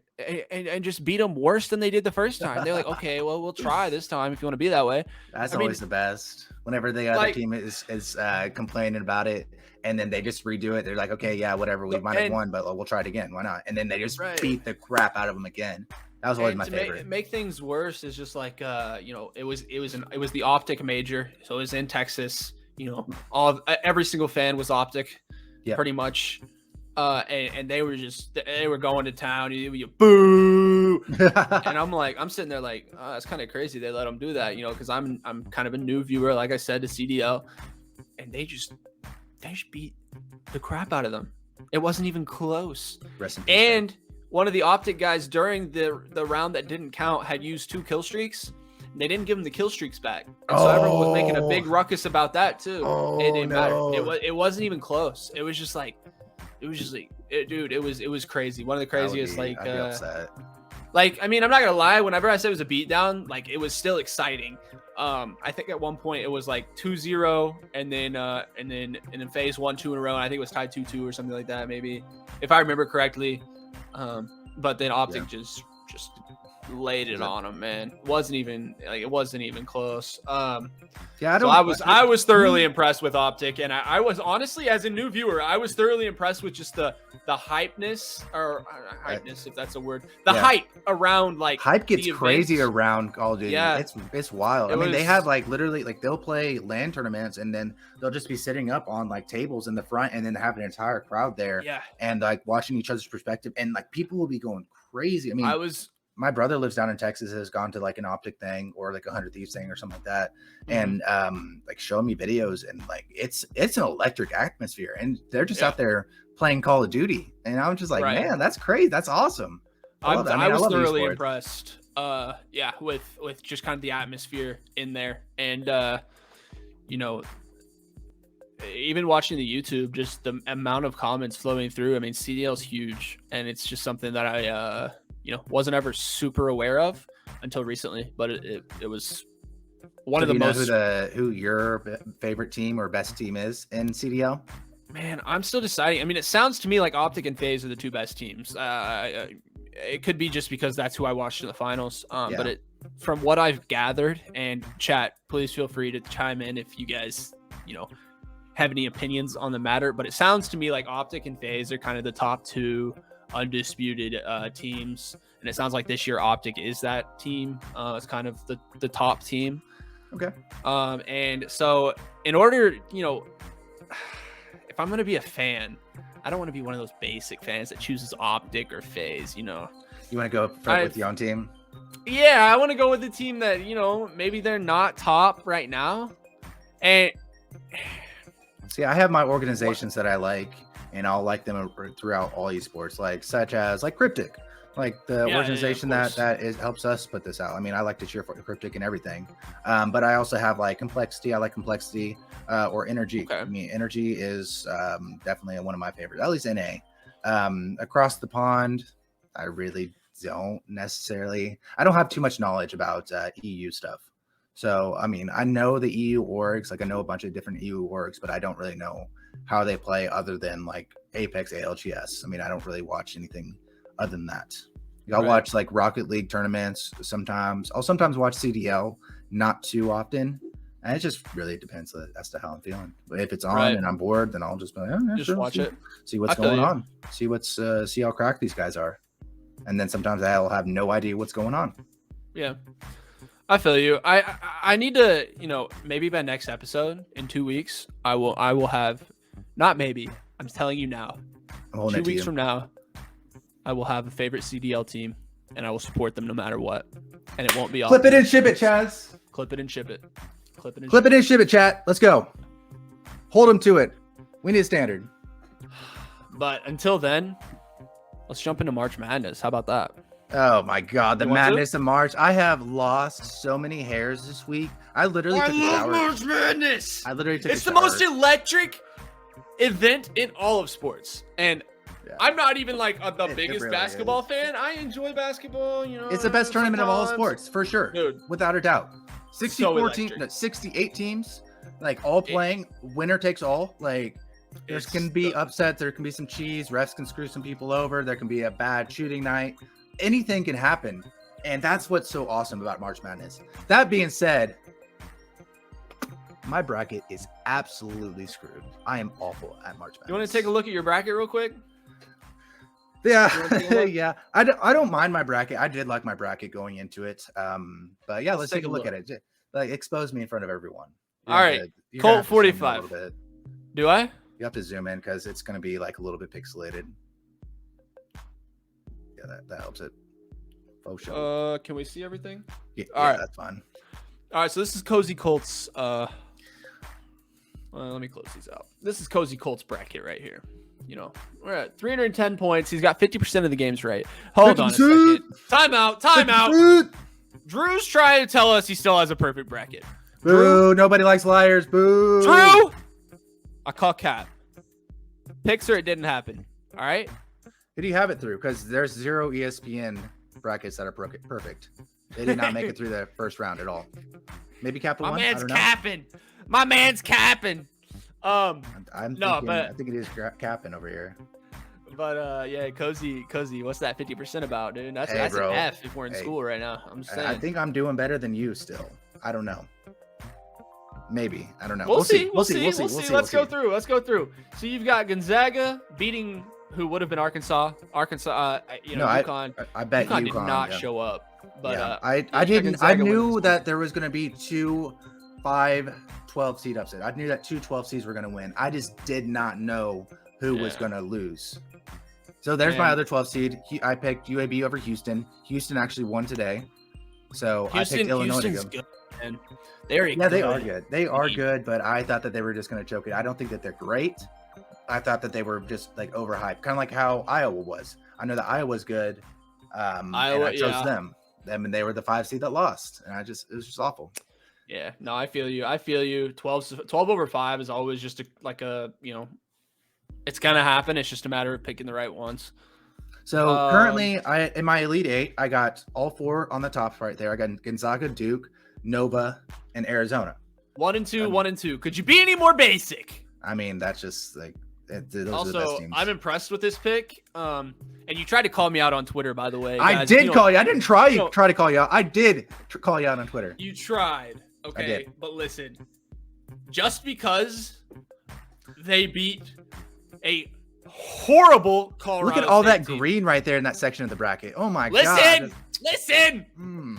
and just beat them worse than they did the first time. They're like, okay, well, we'll try this time if you want to be that way. That's always the best. Whenever the other team is complaining about it, and then they just redo it, they're like, okay, yeah, whatever, we might have won, but we'll try it again. Why not? And then they just beat the crap out of them again. That was always my favorite. Make things worse is just like it was the Optic major, so it was in Texas. Every single fan was Optic, pretty much. And they were going to town. You boo, and I'm sitting there like, oh, that's kind of crazy. They let them do that, because I'm kind of a new viewer, like I said, to CDL, and they just beat the crap out of them. It wasn't even close. And one of the Optic guys during the round that didn't count had used 2 kill streaks. They didn't give him the kill streaks back, and so everyone was making a big ruckus about that too. It didn't matter. It wasn't even close. It was just like. Dude, it was crazy. One of the craziest, I'm not gonna lie. Whenever I said it was a beatdown, like it was still exciting. I think at one point it was like 2-0, and then FaZe won 2 in a row, and I think it was tied 2-2 or something like that, maybe, if I remember correctly. But then Optic just laid it on him, man. It wasn't even close. I was thoroughly impressed with Optic, and I was honestly, as a new viewer, I was thoroughly impressed with just the hypeness, or hypeness, if that's a word, hype around, like, hype gets crazy around Call of Duty. Yeah, it's wild. They have like literally, like, they'll play LAN tournaments, and then they'll just be sitting up on like tables in the front, and then have an entire crowd there, and like watching each other's perspective, and like people will be going crazy. My brother lives down in Texas, has gone to like an Optic thing or like a 100 Thieves thing or something like that, and like showing me videos, and like it's an electric atmosphere, and they're just out there playing Call of Duty, and I'm just like, man, that's crazy, that's awesome. I was thoroughly impressed. With just kind of the atmosphere in there, and even watching the YouTube, just the amount of comments flowing through. CDL's huge, and it's just something that I wasn't ever super aware of until recently, but it was one of the most. Who your favorite team or best team is in CDL? Man, I'm still deciding. It sounds to me like Optic and FaZe are the 2 best teams. It could be just because that's who I watched in the finals. But from what I've gathered, and chat, please feel free to chime in if you guys, have any opinions on the matter. But it sounds to me like Optic and FaZe are kind of the top 2 undisputed teams, and it sounds like this year Optic is that team. It's kind of the top team. Okay. And so in order, if I'm gonna be a fan, I don't want to be one of those basic fans that chooses Optic or FaZe. You want to go with your own team? Yeah, I want to go with the team that maybe they're not top right now. And see, I have my organizations that I like, and I'll like them throughout all esports, such as Kryptic, like the organization that helps us put this out. I like to cheer for Kryptic and everything, but I also have Complexity. I like Complexity or Energy. Okay. Energy is definitely one of my favorites, at least NA. Across the pond, I really don't necessarily. I don't have too much knowledge about EU stuff. So, I know the EU orgs, I know a bunch of different EU orgs, but I don't really know how they play other than Apex, ALGS. I don't really watch anything other than that. I'll watch Rocket League tournaments sometimes. I'll sometimes watch CDL, not too often. And it just really depends as to how I'm feeling. But if it's on and I'm bored, then I'll just be like, watch it. See what's going on. See how cracked these guys are. And then sometimes I'll have no idea what's going on. Yeah. I feel you. I need to, maybe by next episode in 2 weeks, I will have, not maybe, I'm telling you now, 2 weeks from now, I will have a favorite CDL team, and I will support them no matter what. And it won't be all. Clip it and ship it, Chaz. Clip it and ship it. Clip it and ship it, chat. Let's go. Hold them to it. We need a standard. But until then, let's jump into March Madness. How about that? Oh my God, the You want to? madness of March. I have lost so many hairs this week. I literally took a shower. March Madness. I literally took It's a the shower. most electric event in all of sports. And Yeah. I'm not even like the It biggest really basketball is. fan. I enjoy basketball, you know. It's the best tournament of all sometimes. sports, for sure. Dude. Without a doubt. 64 electric. teams, no, 68 teams, like all playing, winner takes all. Like there It's can be the- upsets, there can be some cheese, refs can screw some people over, there can be a bad shooting night. Anything can happen. And that's what's so awesome about March Madness. That being said, my bracket is absolutely screwed. I am awful at March Madness. You want to take a look at your bracket real quick? You Yeah, wanna take a look? yeah. I don't mind my bracket. I did like my bracket going into it. But yeah, let's take a look at it. Like expose me in front of everyone. All right, You're Colt gonna have to zoom in a 45. little bit. Do I? You have to zoom in because it's going to be like a little bit pixelated. Yeah, that helps it. Faux show. Can we see everything? Yeah, all right. that's fine. All right, so this is Cozy Colts. Well, let me close these out. This is Cozy Colts bracket right here. You know, we're at 310 points. He's got 50% of the games right. Hold on a 50%. second. Time out. Drew's trying to tell us he still has a perfect bracket. Boo! Nobody likes liars. Boo! Drew, I call cap. Picks or it didn't happen. All right. Who do you have it through? Because there's 0 ESPN brackets that are perfect. They did not make it through the first round at all. Maybe Capital My One. I man's don't know. capping. My man's capping. I'm No, thinking, but- I think it is capping over here. But yeah, Cozy, what's that 50% about, dude? That's Hey, an bro. F if we're in Hey. school right now. I'm just saying. I think I'm doing better than you still. I don't know. Maybe. I don't know. We'll see. We'll see. Let's go through. So you've got Gonzaga beating who would have been Arkansas. UConn. I bet UConn did UConn, not yeah. show up. But Yeah. yeah, I you didn't. Gonzaga I wins knew this that there was going to be 2 5-12 seed upset. I knew that 2 12 seeds were going to win. I just did not know who was Yeah. going to lose. So there's my Man. other 12 seed. I picked UAB over Houston. Houston actually won today. So I picked Illinois to Houston's go. good, man. They're Yeah, they are good. good. They are team. good, but I thought that they were just going to choke it. I don't think that they're great. I thought that they were just like overhyped, kind of like how Iowa was. I know that Iowa's good. And Iowa, I chose yeah. them. I mean, they were the 5 seed that lost, and it was just awful. Yeah, no, I feel you. 12 over 5 is always just it's gonna happen. It's just a matter of picking the right ones. So currently, in my Elite 8, I got all 4 on the top right there. I got Gonzaga, Duke, Nova, and Arizona. 1 and 2, 1 and 2. Could you be any more basic? I mean, that's just like those are the best Also, teams. I'm impressed with this pick. And you tried to call me out on Twitter, by the way. I guys. did call you. I didn't try you know- to call you out. I did call you out on Twitter. You tried, okay? But listen, just because they beat a horrible Colorado Look at all State that team. green right there in that section of the bracket. Oh my god! Listen. Hmm.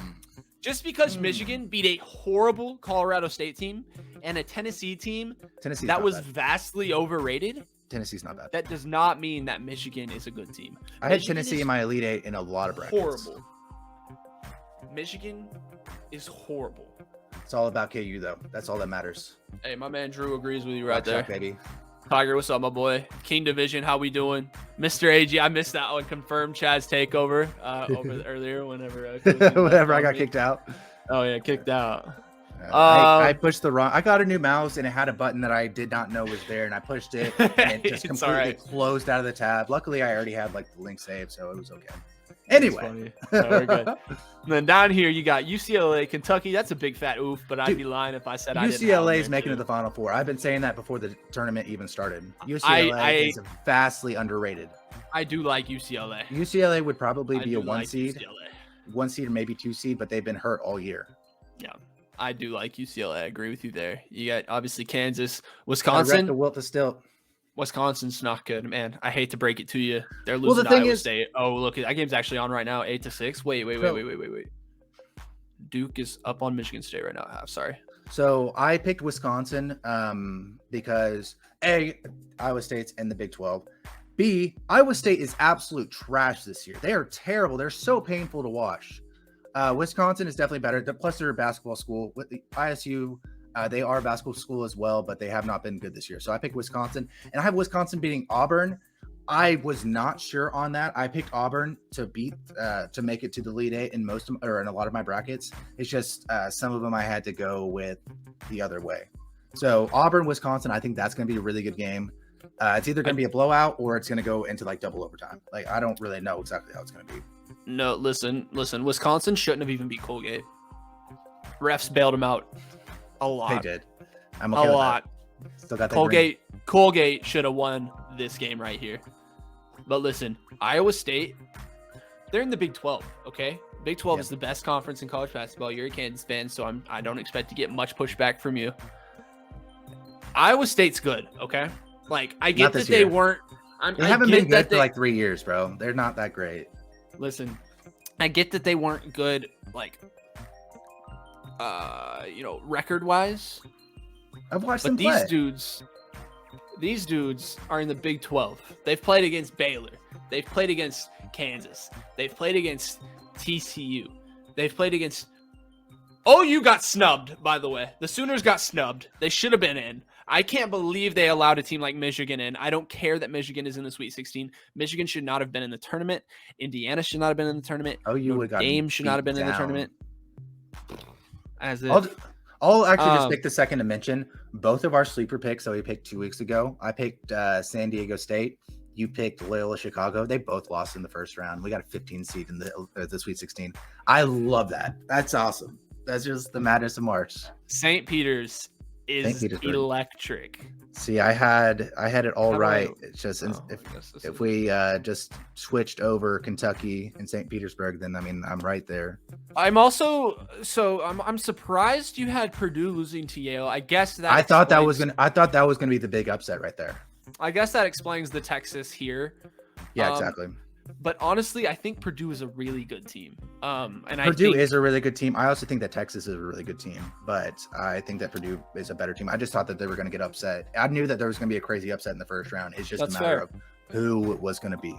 Just because Michigan beat a horrible Colorado State team and a Tennessee team Tennessee's that not was bad. vastly overrated, Tennessee's not bad. that does not mean that Michigan is a good team. I had Michigan Tennessee is in my Elite 8 in a lot of brackets. horrible. Michigan is horrible. It's all about KU though. That's all that matters. Hey, my man Drew agrees with you right there. Chuck, baby. Tiger, what's up, my boy? King Division, how we doing? Mr. AG, I missed that one. Confirmed Chad's takeover earlier whenever Whenever I got kicked out. Oh yeah, kicked out. I pushed the wrong. I got a new mouse and it had a button that I did not know was there, and I pushed it and it just It's completely alright. closed out of the tab. Luckily, I already had like the link saved, so it was okay. That's Anyway, funny. No, we're good. And then down here you got UCLA, Kentucky. That's a big fat oof, but I'd Dude, be lying if I said I didn't. have UCLA them is there, making too. it to the Final Four. I've been saying that before the tournament even started. UCLA is vastly underrated. I do like UCLA. UCLA would probably I be do a 1 like seed, UCLA. 1 seed or maybe 2 seed, but they've been hurt all year. Yeah, I do like UCLA. I agree with you there. You got obviously Kansas, The Wisconsin. Wilt is still. Wisconsin's not good, man. I hate to break it to you. They're Well, losing the to thing Iowa is- State. Oh, look, that game's actually on right now, 8-6. Wait. Duke is up on Michigan State right now. Half. Sorry. So I picked Wisconsin because A, Iowa State's in the Big 12. B, Iowa State is absolute trash this year. They are terrible. They're so painful to watch. Wisconsin is definitely better. Plus, they're a basketball school. With the ISU, they are a basketball school as well, but they have not been good this year. So I picked Wisconsin, and I have Wisconsin beating Auburn. I was not sure on that. I picked Auburn to make it to the Elite Eight in in a lot of my brackets. It's just some of them I had to go with the other way. So Auburn, Wisconsin, I think that's going to be a really good game. It's either going to be a blowout or it's going to go into like double overtime. Like I don't really know exactly how it's going to be. No, listen. Wisconsin shouldn't have even beat Colgate. Refs bailed them out a lot. They did. I'm okay a with lot. That. Still got that. Colgate should have won this game right here. But listen, Iowa State, they're in the Big 12. Okay, Big 12 is the best conference in college basketball. You're a Kansas fan, so I don't expect to get much pushback from you. Iowa State's good. Okay, like I get that they weren't. They haven't been good for like 3 years, bro. They're not that great. Listen, I get that they weren't good, like, record wise. I've watched them play. These dudes are in the Big 12. They've played against Baylor. They've played against Kansas. They've played against TCU. They've played against. OU got snubbed, by the way. The Sooners got snubbed. They should have been in. I can't believe they allowed a team like Michigan in. I don't care that Michigan is in the Sweet 16. Michigan should not have been in the tournament. Indiana should not have been in the tournament. Notre Dame should not have been in the tournament. I'll actually just pick the second to mention both of our sleeper picks that we picked 2 weeks ago. I picked San Diego State. You picked Loyola Chicago. They both lost in the first round. We got a 15 seed in the Sweet 16. I love that. That's awesome. That's just the madness of March. St. Peter's is electric. See, I had it all right. It's just if we just switched over Kentucky and St. Petersburg, then I mean I'm right there. I'm surprised you had Purdue losing to Yale. I guess that I thought that was gonna be the big upset right there. I guess that explains the Texas here. Yeah, exactly. But honestly, I think Purdue is a really good team. Purdue is a really good team. I also think that Texas is a really good team, but I think that Purdue is a better team. I just thought that they were going to get upset. I knew that there was going to be a crazy upset in the first round. It's just a matter of who it was going to be.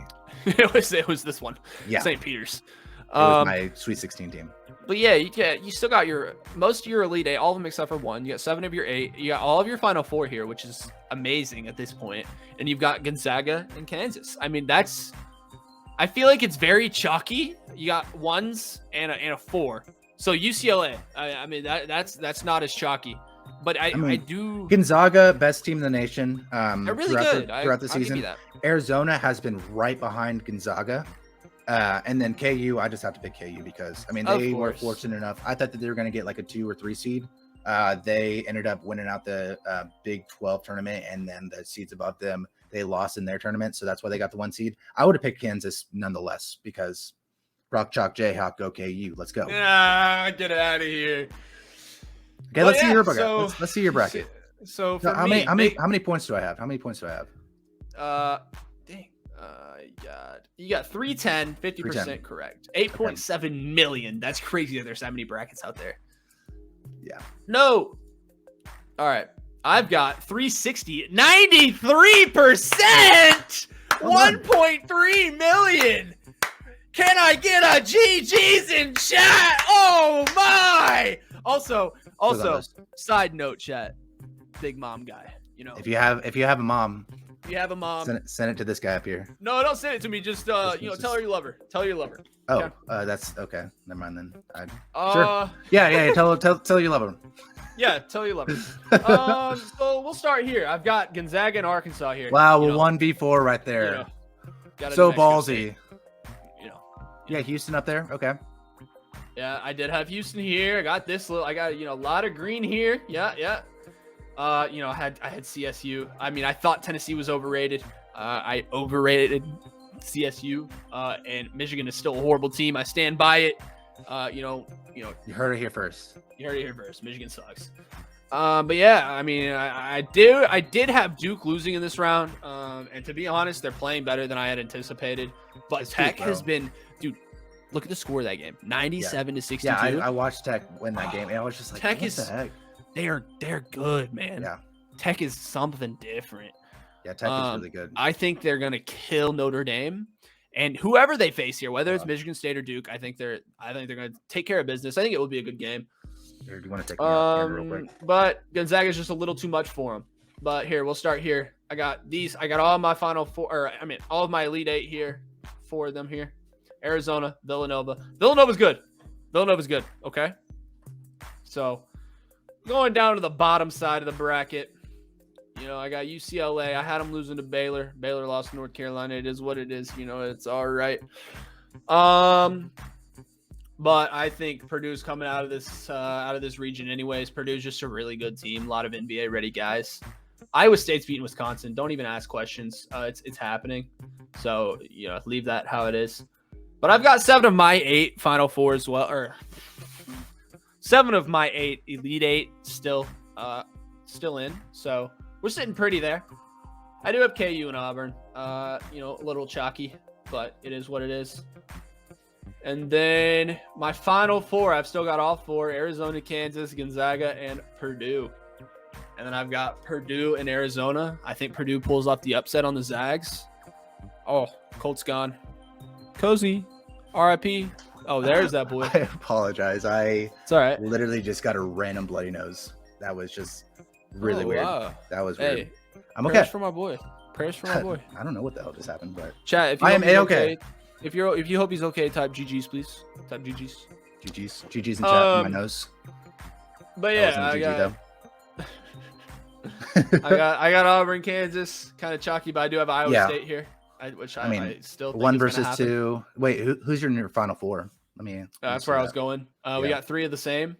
It was this one. Yeah, St. Peter's. It was my Sweet 16 team. But you still got most of your Elite Eight, all of them except for one. You got 7 of your 8. You got all of your Final 4 here, which is amazing at this point. And you've got Gonzaga and Kansas. I mean, I feel like it's very chalky. You got 1s and a 4. So UCLA, I mean that's not as chalky, but I do. Gonzaga, best team in the nation. They're really good throughout the season. Arizona has been right behind Gonzaga, and then KU. I just have to pick KU because I mean they were fortunate enough. I thought that they were going to get like a 2 or 3 seed. They ended up winning out the Big 12 tournament, and then the seeds above them. They lost in their tournament, so that's why they got the 1 seed. I would have picked Kansas nonetheless because Rock Chalk Jayhawk, go KU. Let's go. Get out of here. Okay, let's see your bracket. Let's see your bracket. So for how many points do I have? You got 310, 50% correct. 8.7 million. That's crazy that there's that many brackets out there. Yeah. No. All right. I've got 360, 93%, 1.3 million. Can I get a GG's in chat? Oh my! Also, side note, chat, big mom guy. You know, if you have a mom, send it to this guy up here. No, don't send it to me. Just tell her you love her. Tell her you love her. Oh, okay? That's okay. Never mind then. Sure. Yeah. Tell her you love her. Yeah, tell you love it. So we'll start here. I've got Gonzaga and Arkansas here. Wow, 1v4 right there. So ballsy. Yeah, Houston up there. Okay. Yeah, I did have Houston here. I got this little. I got a lot of green here. Yeah. I had CSU. I mean, I thought Tennessee was overrated. I overrated CSU. And Michigan is still a horrible team. I stand by it. You heard it here first. Michigan sucks. But yeah, I mean, I did have Duke losing in this round. And to be honest, they're playing better than I had anticipated. But Tech has been, dude. Look at the score of that game, 97-62. Yeah, I watched Tech win that game, and I was just like, Tech what the heck? They're good, man. Yeah, Tech is something different. Yeah, Tech is really good. I think they're gonna kill Notre Dame. And whoever they face here, whether it's Michigan State or Duke, I think they're going to take care of business. I think it will be a good game. Here, do you want to take me out real quick? But Gonzaga is just a little too much for them. But here, we'll start here. I got these. I got all my Final Four, or I mean, all of my Elite Eight here. 4 of them here. Arizona, Villanova. Villanova's good. Villanova's good. Okay. So going down to the bottom side of the bracket, you know, I got UCLA. I had them losing to Baylor. Baylor lost to North Carolina. It is what it is. You know, it's all right. But I think Purdue's coming out of this region anyways. Purdue's just a really good team. A lot of NBA ready guys. Iowa State's beating Wisconsin. Don't even ask questions. It's happening. So, you know, leave that how it is. But I've got 7 of my 8 Final Four as well, or 7 of my 8 Elite 8 still in. So we're sitting pretty there. I do have KU and Auburn. You know, a little chalky, but it is what it is. And then my Final Four, I've still got all 4: Arizona, Kansas, Gonzaga, and Purdue. And then I've got Purdue and Arizona. I think Purdue pulls off the upset on the Zags. Oh, Colt's gone. Cozy, RIP. Oh, there's that boy. I apologize. It's all right. Literally just got a random bloody nose. That was just really weird. Wow. That was weird. Hey, I'm okay. Prayers for my boy. Prayers for my boy. I don't know what the hell just happened, but Chat, if you I am hope he's A-okay. If you hope he's okay, type GG's, please. Type GG's. GG's in chat in my nose. But That yeah, wasn't a GG though. I got Auburn, Kansas, kind of chalky, but I do have Iowa State here, which I mean, I still think 1 is gonna versus happen. 2. Wait, who's your Final Four? Let me. That's where I was going. We got 3 of the same.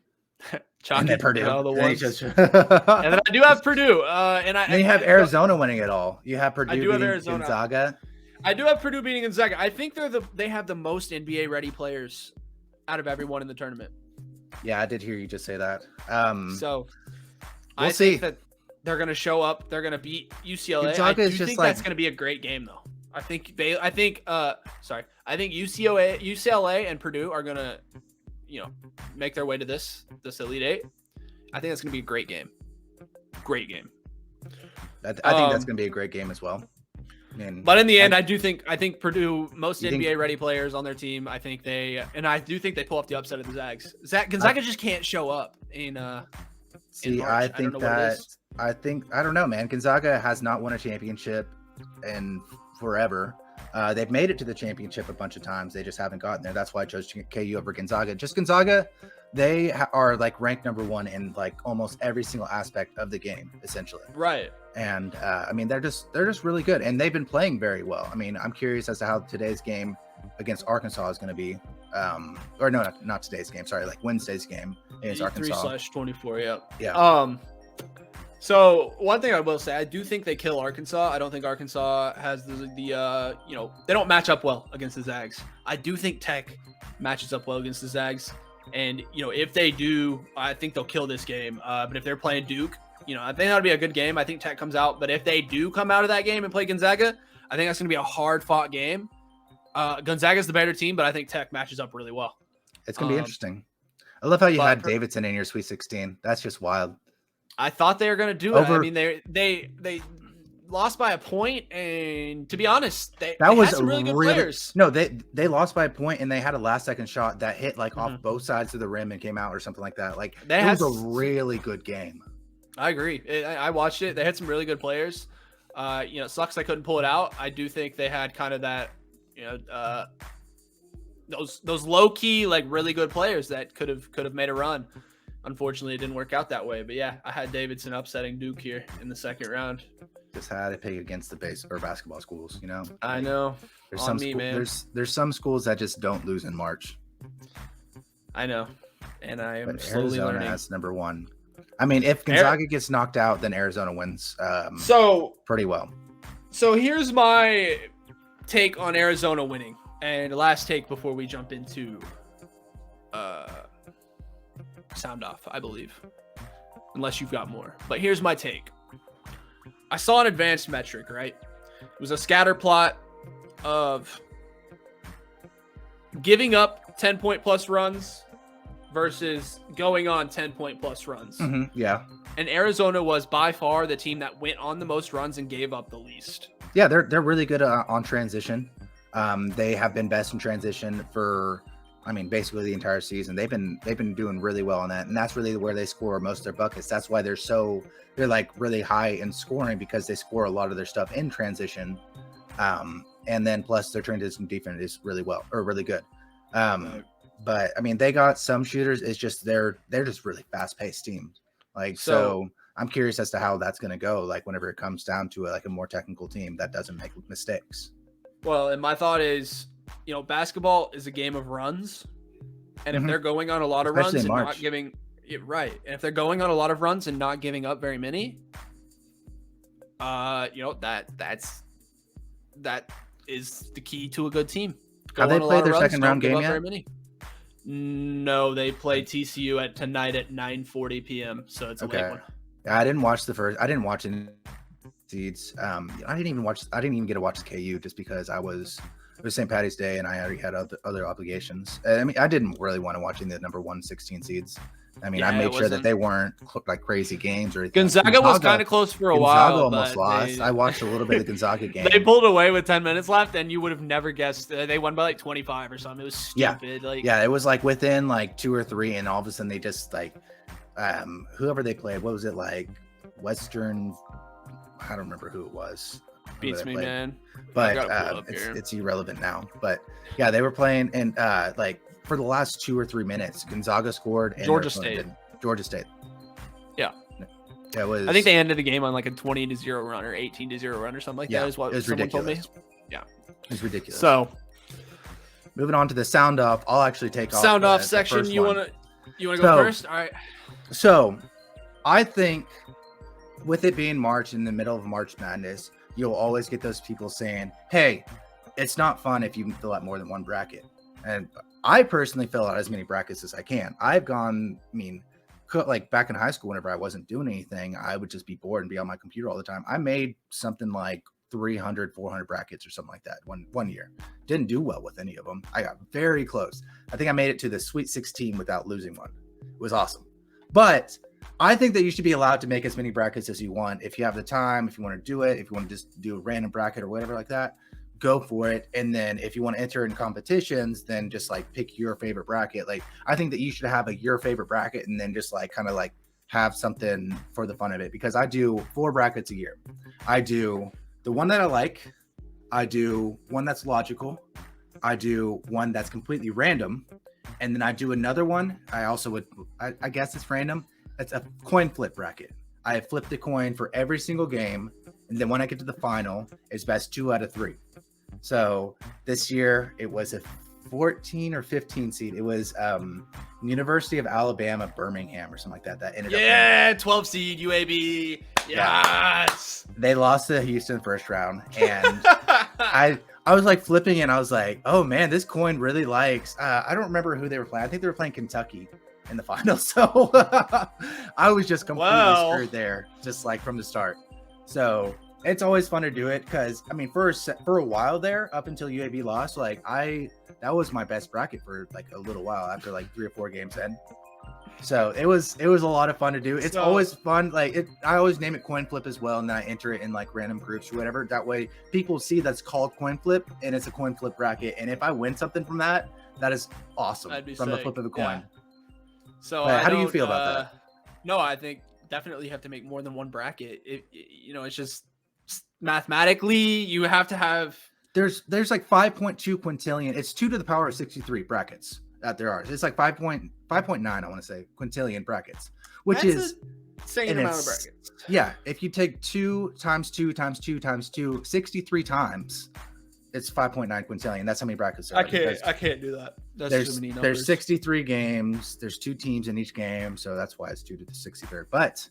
Chalky. And then Purdue. The And ones. just- And then I do have Purdue. And then you have Arizona winning it all. You have Purdue do have beating Arizona. Gonzaga. I do have Purdue beating Gonzaga. I think they have the most NBA ready players out of everyone in the tournament. Yeah, I did hear you just say that. So we'll I see. think that they're going to show up. They're going to beat UCLA. Gonzaga I is do just think like- that's going to be a great game, though. I think UCLA and Purdue are going to, you know, make their way to this Elite Eight. I think that's going to be a great game. Great game. I think that's going to be a great game as well. I mean, But in the end, I think Purdue, most You think- NBA ready players on their team. I do think they pull off the upset of the Zags. Gonzaga just can't show up in see, March. I don't think know what it is. I don't know, man. Gonzaga has not won a championship in forever. They've made it to the championship a bunch of times. They just haven't gotten there. That's why I chose KU over Gonzaga. Just Gonzaga, they are like ranked number 1 in like almost every single aspect of the game, essentially. Right. And I mean, they're just really good, and they've been playing very well. I mean, I'm curious as to how today's game against Arkansas is going to be. Or no, not today's game. Sorry, like Wednesday's game against Arkansas. 3/24. Yeah. So one thing I will say, I do think they kill Arkansas. I don't think Arkansas has the you know, they don't match up well against the Zags. I do think Tech matches up well against the Zags, and you know, if they do, I think they'll kill this game. But if they're playing Duke, you know, I think that'll be a good game. I think Tech comes out, but if they do come out of that game and play Gonzaga, I think that's going to be a hard-fought game. Gonzaga's the better team, but I think Tech matches up really well. It's going to be interesting. I love how you but had Davidson in your Sweet 16. That's just wild. I thought they were going to do it. I mean, they lost by a point, and to be honest, they had some really good players. No, they lost by a point, and they had a last-second shot that hit like off both sides of the rim and came out or something like that. Like it was a really good game. I agree. I watched it. They had some really good players. You know, it sucks I couldn't pull it out. I do think they had kind of that, you know, those low key like really good players that could have made a run. Unfortunately, it didn't work out that way. But yeah, I had Davidson upsetting Duke here in the second round. Just had to pick against the basketball schools, you know. I know. There's some man. There's some schools that just don't lose in March. I know, and I am But slowly Arizona learning. has number 1. I mean, if Gonzaga gets knocked out, then Arizona wins. So pretty well. So here's my take on Arizona winning, and last take before we jump into sound off, I believe, unless you've got more. But here's my take. I saw an advanced metric, right? It was a scatter plot of giving up 10-point plus runs versus going on 10-point plus runs. Yeah. And Arizona was by far the team that went on the most runs and gave up the least. Yeah, they're really good on transition. They have been best in transition for I mean, basically the entire season. They've been doing really well on that, and that's really where they score most of their buckets. That's why they're like really high in scoring, because they score a lot of their stuff in transition. And then plus their transition defense is really good. But I mean, they got some shooters. It's just they're just really fast paced teams. Like so I'm curious as to how that's going to go. Like whenever it comes down to a more technical team that doesn't make mistakes. Well, and my thought is, basketball is a game of runs, and if they're going on a lot of runs and not giving it right, and if they're going on a lot of runs and not giving up very many, that is the key to a good team. Have they played their second round game yet? No, they play TCU tonight at 9:40 p.m. So it's a late one. Yeah, I didn't watch any seeds. I didn't even get to watch the KU just because it was St. Patty's Day and I already had other obligations. I mean, I didn't really want to watch the number 116 seeds. I mean, I made sure that they weren't like crazy games or anything. Gonzaga was kind of close for a while. Gonzaga almost lost. I watched a little bit of the Gonzaga game. They pulled away with 10 minutes left, and you would have never guessed. They won by like 25 or something. It was stupid. Yeah, it was like within like 2 or 3, and all of a sudden they just like whoever they played. What was it like? Western. I don't remember who it was. Beats me, man. But it's irrelevant now. But yeah, they were playing, and like for the last 2 or 3 minutes, Gonzaga scored. And Georgia State. Yeah. It was. I think they ended the game on like a 20-0 run or 18-0 run or something like that. Is what someone told me. Yeah, it's ridiculous. So, moving on to the sound off, I'll actually take off sound off section. You want to go first? All right. So, I think with it being March, in the middle of March Madness, you'll always get those people saying, "Hey, it's not fun if you fill out more than one bracket." And I personally fill out as many brackets as I can. Like back in high school, whenever I wasn't doing anything, I would just be bored and be on my computer all the time. I made something like 300, 400 brackets or something like that one year. Didn't do well with any of them. I got very close. I think I made it to the Sweet 16 without losing one. It was awesome. But I think that you should be allowed to make as many brackets as you want. If you have the time, if you want to do it, if you want to just do a random bracket or whatever like that, go for it. And then if you want to enter in competitions, then just like pick your favorite bracket. Like I think that you should have your favorite bracket and then just like kind of like have something for the fun of it, because I do 4 brackets a year. I do the one that I like. I do one that's logical. I do one that's completely random. And then I do another one. I guess it's random. It's a coin flip bracket. I have flipped a coin for every single game. And then when I get to the final, it's best 2 out of 3. So this year it was a 14 or 15 seed. It was University of Alabama, Birmingham or something like that. That ended up 12 seed UAB. Yes. They lost to Houston first round. And I was like flipping and I was like, oh man, this coin really likes, I don't remember who they were playing. I think they were playing Kentucky in the final. So I was just completely screwed there, just like from the start. So it's always fun to do it because, I mean, for a while there, up until UAB lost, like that was my best bracket for like a little while after like 3 or 4 games in. So it was a lot of fun to do. It's always fun. Like I always name it coin flip as well, and then I enter it in like random groups or whatever. That way people see that's called coin flip and it's a coin flip bracket. And if I win something from that, that is awesome from the flip of a coin. Yeah. So how do you feel about that? No, I think definitely you have to make more than one bracket. It's just mathematically you have to have. There's like 5.2 quintillion. It's 2 to the power of 63 brackets that there are. It's like 5.9, I want to say, quintillion brackets, which That's is insane amount of brackets. Yeah, if you take 2 times 2 times 2 times 2, 63 times, it's 5.9 quintillion. That's how many brackets there are. I can't do that. That's too many numbers. There's 63 games. There's 2 teams in each game, so that's why it's 2 to the 63rd. But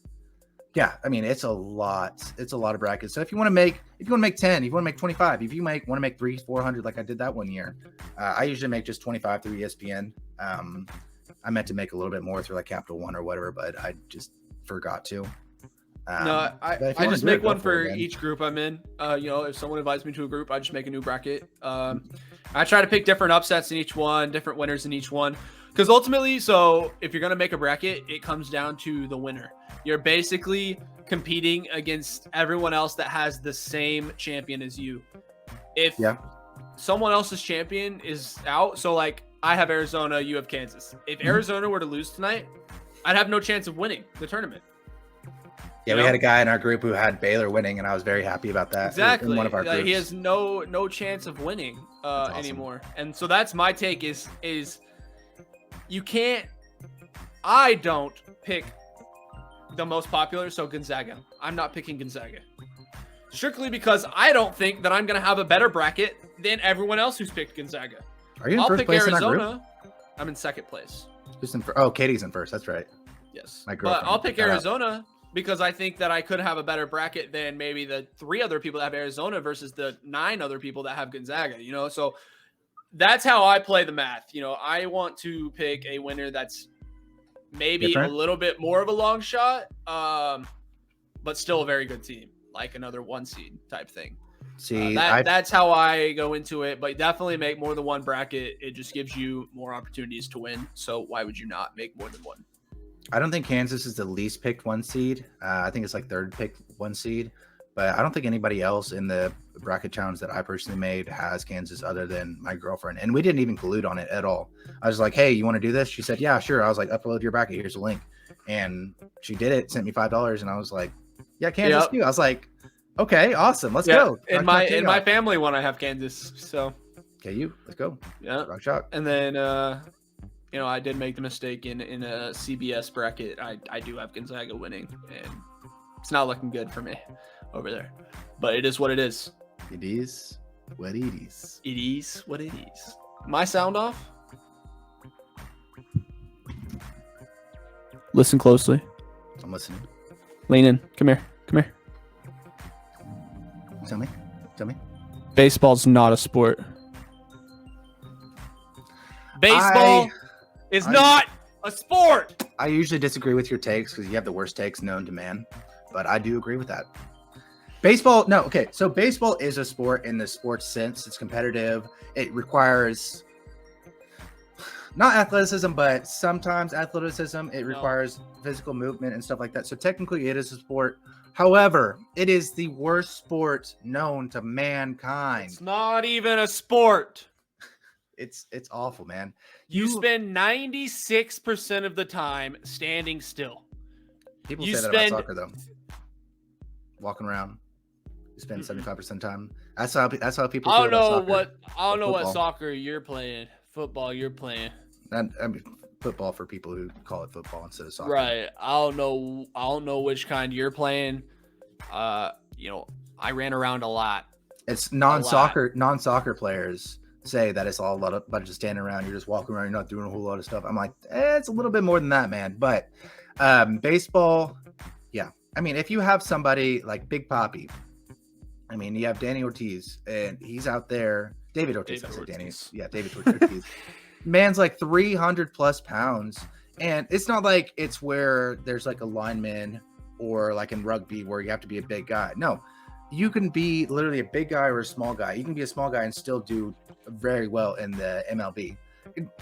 yeah, I mean, it's a lot. It's a lot of brackets. So if you want to make 10, if you want to make 25, if you want to make 300, 400, like I did that one year, I usually make just 25 through ESPN. I meant to make a little bit more through like Capital One or whatever, but I just forgot to. No, I just make one for each group I'm in. If someone invites me to a group, I just make a new bracket. I try to pick different upsets in each one, different winners in each one. Because ultimately, so if you're going to make a bracket, it comes down to the winner. You're basically competing against everyone else that has the same champion as you. If someone else's champion is out, so like I have Arizona, you have Kansas. If Arizona were to lose tonight, I'd have no chance of winning the tournament. Yeah, we had a guy in our group who had Baylor winning, and I was very happy about that. Exactly. In one of our groups. He has no chance of winning awesome. anymore. And so that's my take is you can't – I don't pick the most popular, so Gonzaga. I'm not picking Gonzaga. Strictly because I don't think that I'm going to have a better bracket than everyone else who's picked Gonzaga. Are you in first place in our group? I'm in second place. Who's in first? Oh, Katie's in first. That's right. Yes. But I'll pick Arizona because I think that I could have a better bracket than maybe the 3 other people that have Arizona versus the 9 other people that have Gonzaga, So that's how I play the math. I want to pick a winner that's maybe a little bit more of a long shot, but still a very good team, like another 1 seed type thing. See, that's how I go into it, but definitely make more than 1 bracket. It just gives you more opportunities to win. So why would you not make more than 1? I don't think Kansas is the least picked 1 seed. I think it's like 3rd picked 1 seed, but I don't think anybody else in the bracket challenge that I personally made has Kansas other than my girlfriend. And we didn't even collude on it at all. I was like, hey, you want to do this? She said, yeah, sure. I was like, upload your bracket. Here's a link. And she did it, sent me $5. And I was like, yeah, Kansas too. I was like, okay, awesome. Let's go. In my family one, I have Kansas. So KU, let's go. Yeah. Rock Chalk. And then, I did make the mistake in a CBS bracket. I do have Gonzaga winning, and it's not looking good for me over there. But it is what it is. It is what it is. It is what it is. My sound off? Listen closely. I'm listening. Lean in. Come here. Tell me. Baseball's not a sport. Baseball is not a sport. I usually disagree with your takes because you have the worst takes known to man, but I do agree with that. Baseball, no, okay. So baseball is a sport in the sports sense. It's competitive. It requires not athleticism, but sometimes athleticism. It requires physical movement and stuff like that. So technically it is a sport. However, it is the worst sport known to mankind. It's not even a sport. It's awful, man. You spend 96% of the time standing still. People say that about soccer, though. Walking around, you spend 75% of the time. That's how people. I don't know what soccer you're playing. Football you're playing. I mean, football for people who call it football instead of soccer. Right. I don't know which kind you're playing. I ran around a lot. It's non-soccer players say that it's all a bunch of standing around. You're just walking around. You're not doing a whole lot of stuff. I'm like, it's a little bit more than that, man. But baseball, yeah. I mean, if you have somebody like Big Papi, I mean, you have Danny Ortiz, and he's out there. David Ortiz. David Ortiz. Man's like 300 plus pounds. And it's not like it's where there's like a lineman or like in rugby where you have to be a big guy. No, you can be literally a big guy or a small guy. You can be a small guy and still do very well in the MLB.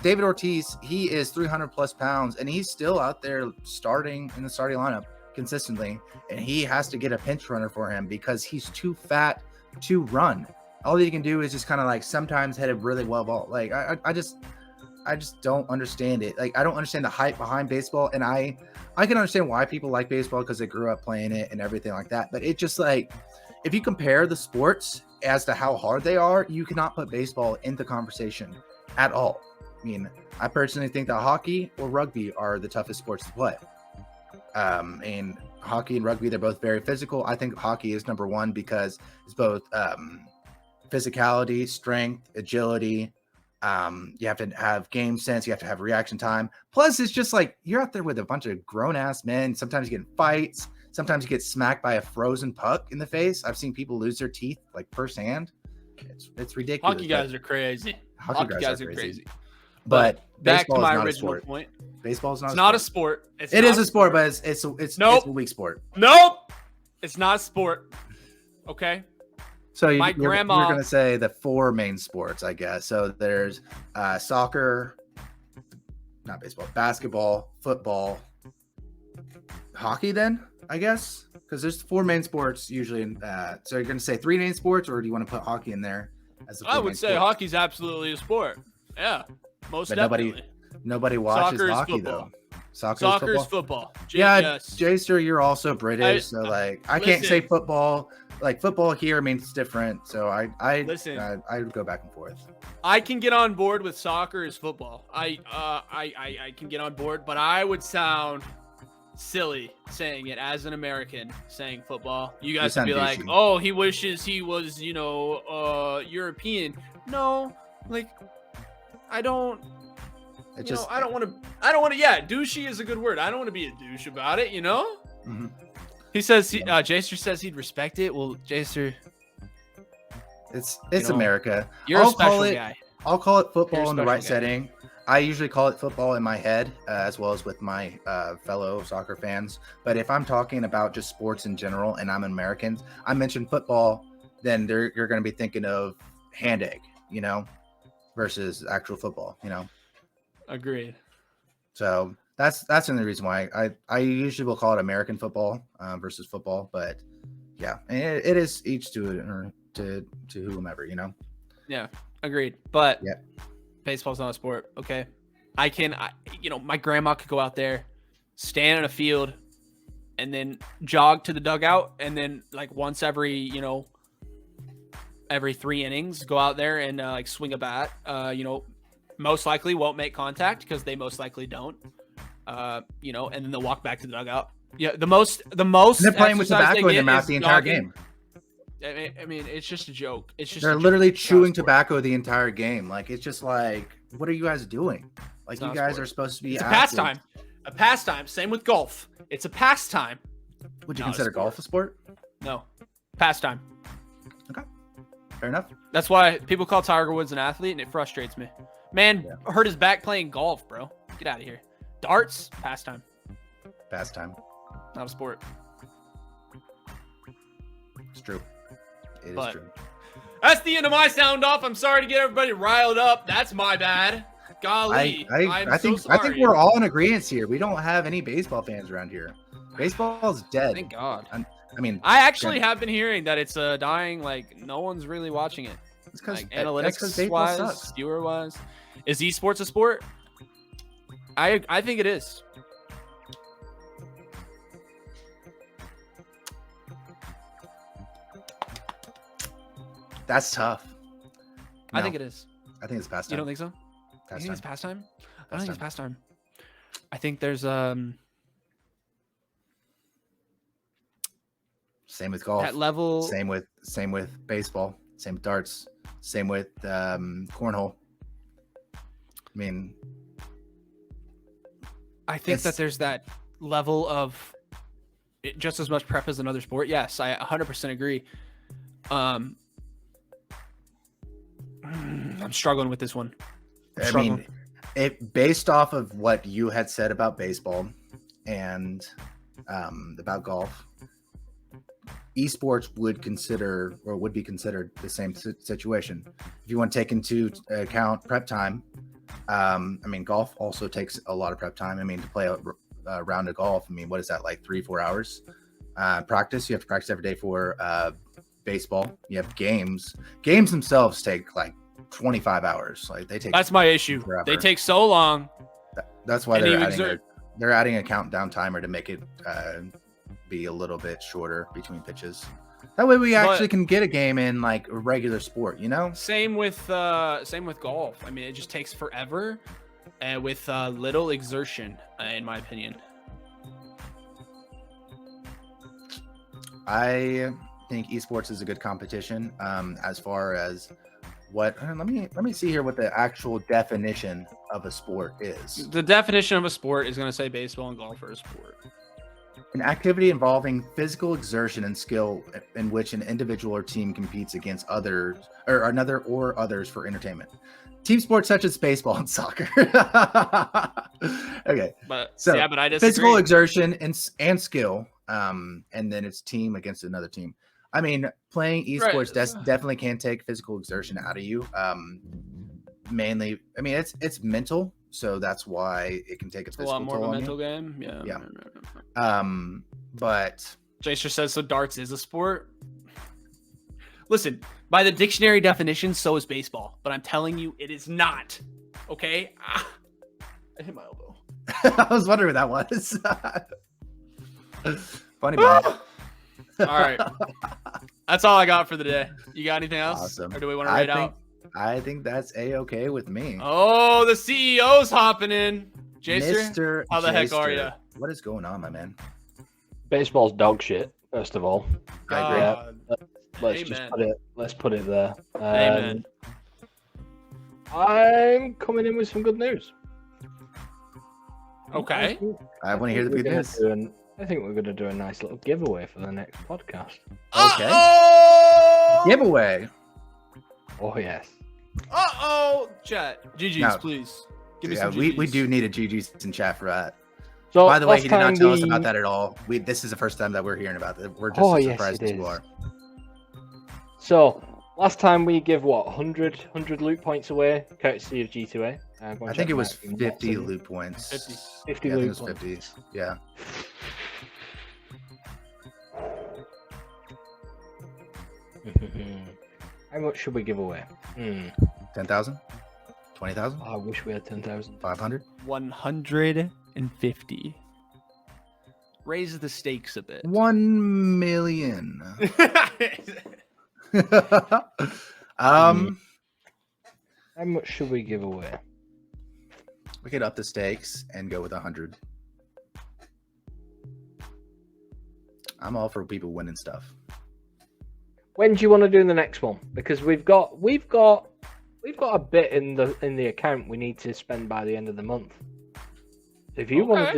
David Ortiz, he is 300 plus pounds and he's still out there starting in the starting lineup consistently. And he has to get a pinch runner for him because he's too fat to run. All he can do is just kind of like sometimes hit a really well ball. Like I just don't understand it. Like I don't understand the hype behind baseball, and I can understand why people like baseball because they grew up playing it and everything like that. But it just like if you compare the sports as to how hard they are, you cannot put baseball into conversation at all. I mean, I personally think that hockey or rugby are the toughest sports to play. And hockey and rugby, they're both very physical. I think hockey is number one because it's both physicality, strength, agility. You have to have game sense. You have to have reaction time. Plus, it's just like you're out there with a bunch of grown ass men. Sometimes you get in fights. Sometimes you get smacked by a frozen puck in the face. I've seen people lose their teeth like firsthand. It's ridiculous. Hockey guys are crazy. Hockey guys are crazy. But back to my original point. Baseball's it's not a sport. It is a sport, but it's a weak sport. Nope. It's not a sport. Okay. So you're going to say the 4 main sports, I guess. So there's soccer, not baseball, basketball, football, hockey then, I guess? Because there's 4 main sports usually. So you're going to say 3 main sports, or do you want to put hockey in there? I would say hockey's absolutely a sport. Yeah. Most But definitely. nobody watches Soccer is hockey football. though. Soccer Soccer's is football. football. Yeah, Yes. Jaster, you're also British, so like I can't say listen. football. Like football here means different, so I would go back and forth. I can get on board with soccer as football. I can get on board, but I would sound silly saying it as an American saying football. You guys would be like, douchey. "Oh, he wishes he was, European." No, like I don't. I don't want to. Yeah, douchey is a good word. I don't want to be a douche about it. Mm-hmm. He says, Jaster says he'd respect it. Well, Jaster, it's America. You're a special guy. I'll call it football You're a in the right special guy. setting. I usually call it football in my head, as well as with my fellow soccer fans. But if I'm talking about just sports in general, and I'm American, I mention football, then you're going to be thinking of hand egg, versus actual football, Agreed. So that's the only reason why I usually will call it American football versus football. But yeah, it is each to it or to whomever, Yeah, agreed. But yeah. Baseball's not a sport. Okay. My grandma could go out there, stand in a field, and then jog to the dugout, and then like once every 3 innings, go out there and like swing a bat. Most likely won't make contact because they most likely don't. And then they'll walk back to the dugout. Yeah, the most. And they're playing with tobacco in their mouth the entire game. I mean, it's just a joke. They're literally chewing tobacco the entire game. Like, it's just like, what are you guys doing? Like, you guys are supposed to be a pastime. A pastime. Same with golf. It's a pastime. Would you consider golf a sport? No. Pastime. Okay. Fair enough. That's why people call Tiger Woods an athlete, and it frustrates me. Man hurt his back playing golf, bro. Get out of here. Darts, pastime. Pastime. Not a sport. It's true. It is true. That's the end of my sound off. I'm sorry to get everybody riled up. That's my bad. Golly. I think we're all in agreement here. We don't have any baseball fans around here. Baseball's dead. Thank God. I actually have been hearing that it's dying. Like, no one's really watching it. It's because analytics wise, viewer wise. Is esports a sport? I think it is. That's tough. No. I think it is. I think it's pastime. You don't think so? Pastime. You think it's pastime? I don't think it's pastime. I think there's same with golf. That level. Same with baseball. Same with darts. Same with cornhole. I mean, I think that there's that level of just as much prep as another sport. Yes, I 100% agree. I'm struggling with this one. I mean, based off of what you had said about baseball and about golf, esports would be considered the same situation. If you want to take into account prep time, golf also takes a lot of prep time. To play a round of golf, what is that, like 3-4 hours? Practice, you have to practice every day for baseball. You have games themselves take like 25 hours. Like they take. That's my issue. Forever. They take so long. That's why they're adding a countdown timer to make it be a little bit shorter between pitches. That way we actually can get a game in like a regular sport, Same with golf. It just takes forever and with little exertion, in my opinion. I think esports is a good competition. As far as what, let me see here what the actual definition of a sport is. The definition of a sport is going to say baseball and golf are a sport. An activity involving physical exertion and skill in which an individual or team competes against others or others for entertainment. Team sports such as baseball and soccer. Okay. But I disagree. Physical exertion and skill. And then it's team against another team. Playing esports definitely can take physical exertion out of you. Mainly, it's mental. So that's why it can take its physical toll. A lot more of a mental game. Yeah. But Jaster says so. Darts is a sport. Listen, by the dictionary definition, so is baseball. But I'm telling you, it is not. Okay. Ah. I hit my elbow. I was wondering what that was. Funny man. All right. That's all I got for the day. You got anything else? Awesome. Or do we want to rate out? I think that's a-okay with me. Oh, the CEO's hopping in. Jaster, Mr. how the heck are Jaster. you? What is going on, my man? Baseball's dog shit. First of all, I agree. let's put it there. Amen. I'm coming in with some good news. Okay. I want to hear the good news. I think we're going to do a nice little giveaway for the next podcast. Okay. Uh-oh! Giveaway. Oh, yes. Uh-oh! Chat. GG's, No. please. Give me Yeah, some we GG's. do need a GG's in chat for that. So, By the way, last he did not time tell us about that at all. This is the first time that we're hearing about it. We're just as yes, surprised it as you is. are. So, last time we give, 100 loot points away, courtesy of G2A. I think it was 50 loot points. 50 Yeah, I think it loot was points. 50. Yeah. How much should we give away? 10,000? 20,000? I wish we had 10,000. 500? 150. Raise the stakes a bit. 1 million. How much should we give away? We could up the stakes and go with 100. I'm all for people winning stuff. When do you want to do the next one? Because we've got a bit in the account we need to spend by the end of the month. So if you want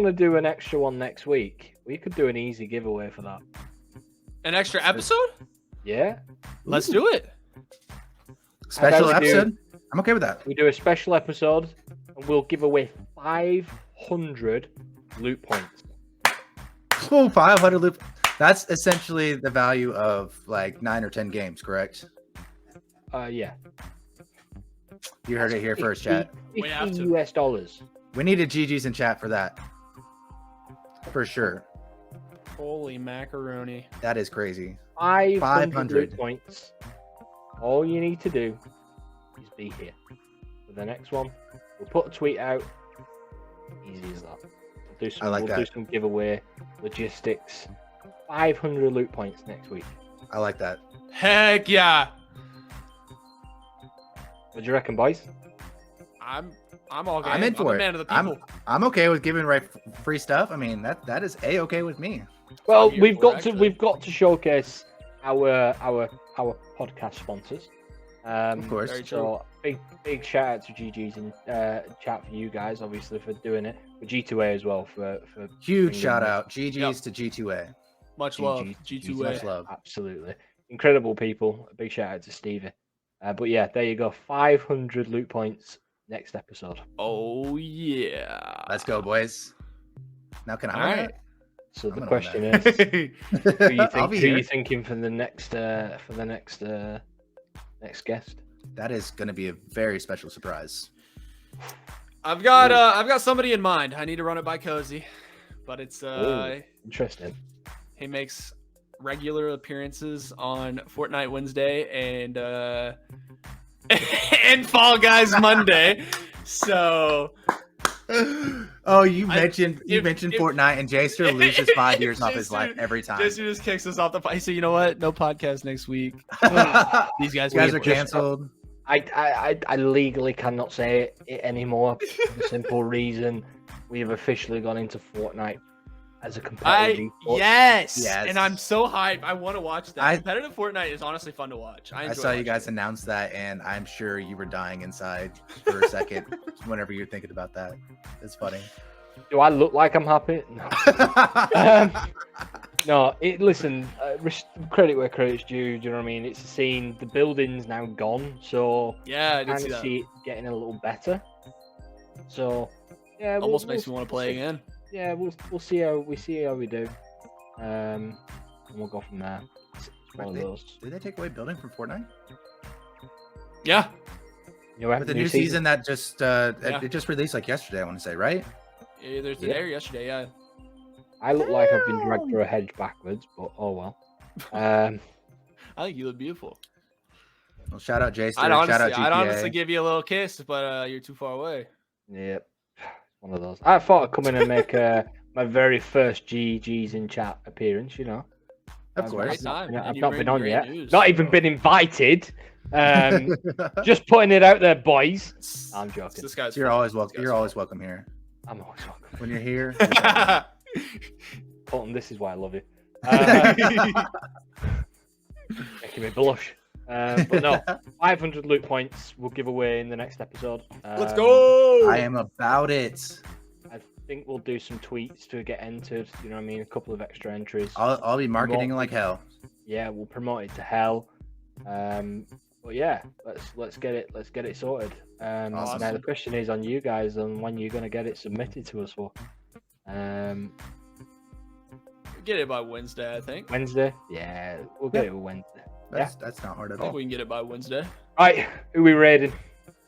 to do an extra one next week, we could do an easy giveaway for that. An extra episode? Yeah. Let's do it. Special about we do- episode? I'm okay with that. We do a special episode and we'll give away 500 loot points. Oh, 500 loot. That's essentially the value of like 9 or 10 games, correct? Yeah. You heard it here first, chat. We have $50 to. US dollars. We needed GG's in chat for that. For sure. Holy macaroni. That is crazy. 500 loot points. All you need to do is be here for the next one. We'll put a tweet out. Easy as that. We'll do some giveaway logistics. 500 loot points next week. I like that. Heck yeah. What do you reckon, boys? I'm all game. I'm in for a it. man of the people. I'm okay with giving free stuff. I mean, that is a-okay with me. Well, here we've for, got actually. to showcase our podcast sponsors. Of course. Very So big shout out to GG's in chat for you guys, obviously for doing it. For G2A as well for Huge bringing shout it. out. GG's to G2A. Much love. GG. G2A. Much love. Absolutely incredible people. A big shout out to Stevie. But yeah, there you go. 500 loot points next episode. Oh yeah. Let's go, boys. Now can I? All win right. it? So I'm the gonna question win is, who you I'll think? be Who here. you thinking for the next next guest? That is going to be a very special surprise. I've got somebody in mind. I need to run it by Cozy, but it's Ooh, interesting. he makes regular appearances on Fortnite Wednesday and and Fall Guys Monday. So Oh, you if- mentioned Fortnite, and Jaster loses 5 years off his life every time. Jason just kicks us off the fight. So you know what? No podcast next week. These guys, You guys will are be- canceled. I legally cannot say it anymore for the simple reason we have officially gone into Fortnite as a competitive. Yes, Yes. and I'm so hyped. I want to watch that. I- Competitive Fortnite is honestly fun to watch. I I enjoy saw you watching guys it. announce that, and I'm sure you were dying inside for a second whenever you're thinking about that. It's funny. Do I look like I'm happy? No. No, listen, credit where credit's due. Do you know what I mean? It's a scene. The building's now gone, so Yeah, I did kind see of that. see it getting a little better. So yeah, Almost makes me want to play see. again. Yeah, we'll see how we do. And we'll go from there. It's one of Did those. they take away building from Fortnite? Yeah, With With the new season that just Yeah. it just released like yesterday, I want to say, right? either today or yesterday. Yeah. I look like I've been dragged through a hedge backwards, but oh well. I think you look beautiful. Well, shout out Jason. I'd Shout out GTA. honestly give you a little kiss, but you're too far away. Yep. One of those. I thought I'd come in and make my very first GGs in chat appearance, you know. Of course. Time. I've not been on yet. News. Not even been invited. Just putting it out there, boys. I'm joking. This guy's You're always welcome. You're always welcome here. I'm always welcome. When you're here. Colton, this is why I love you. Making me blush. But no, 500 loot points we'll give away in the next episode. Let's go! I am about it. I think we'll do some tweets to get entered. You know what I mean? A couple of extra entries. I'll be marketing like hell. Yeah, we'll promote it to hell. But yeah, let's get it sorted. Awesome. Now the question is on you guys on when you're gonna get it submitted to us for. Get it by Wednesday, I think. Wednesday? Yeah, we'll get it Wednesday. That's not hard I at think all. we can get it by Wednesday. Right, who we raiding?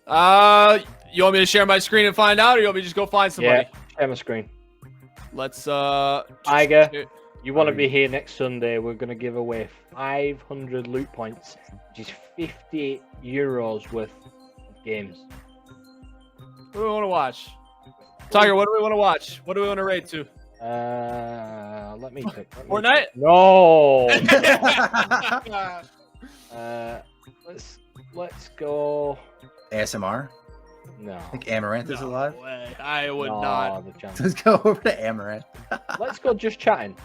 You want me to share my screen and find out, or you want me to just go find somebody? Yeah, share my screen. Let's Tiger, you want to be here next Sunday? We're gonna give away 500 loot points, which is 50 euros worth of games. What do we want to watch? Tiger, what do we want to watch? What do we want to raid to? Let me pick. Fortnite? No. Let's go. ASMR. No. I think Amaranth is alive. Way. I would No, not. the chance. Let's go over to Amaranth. Let's go just chatting.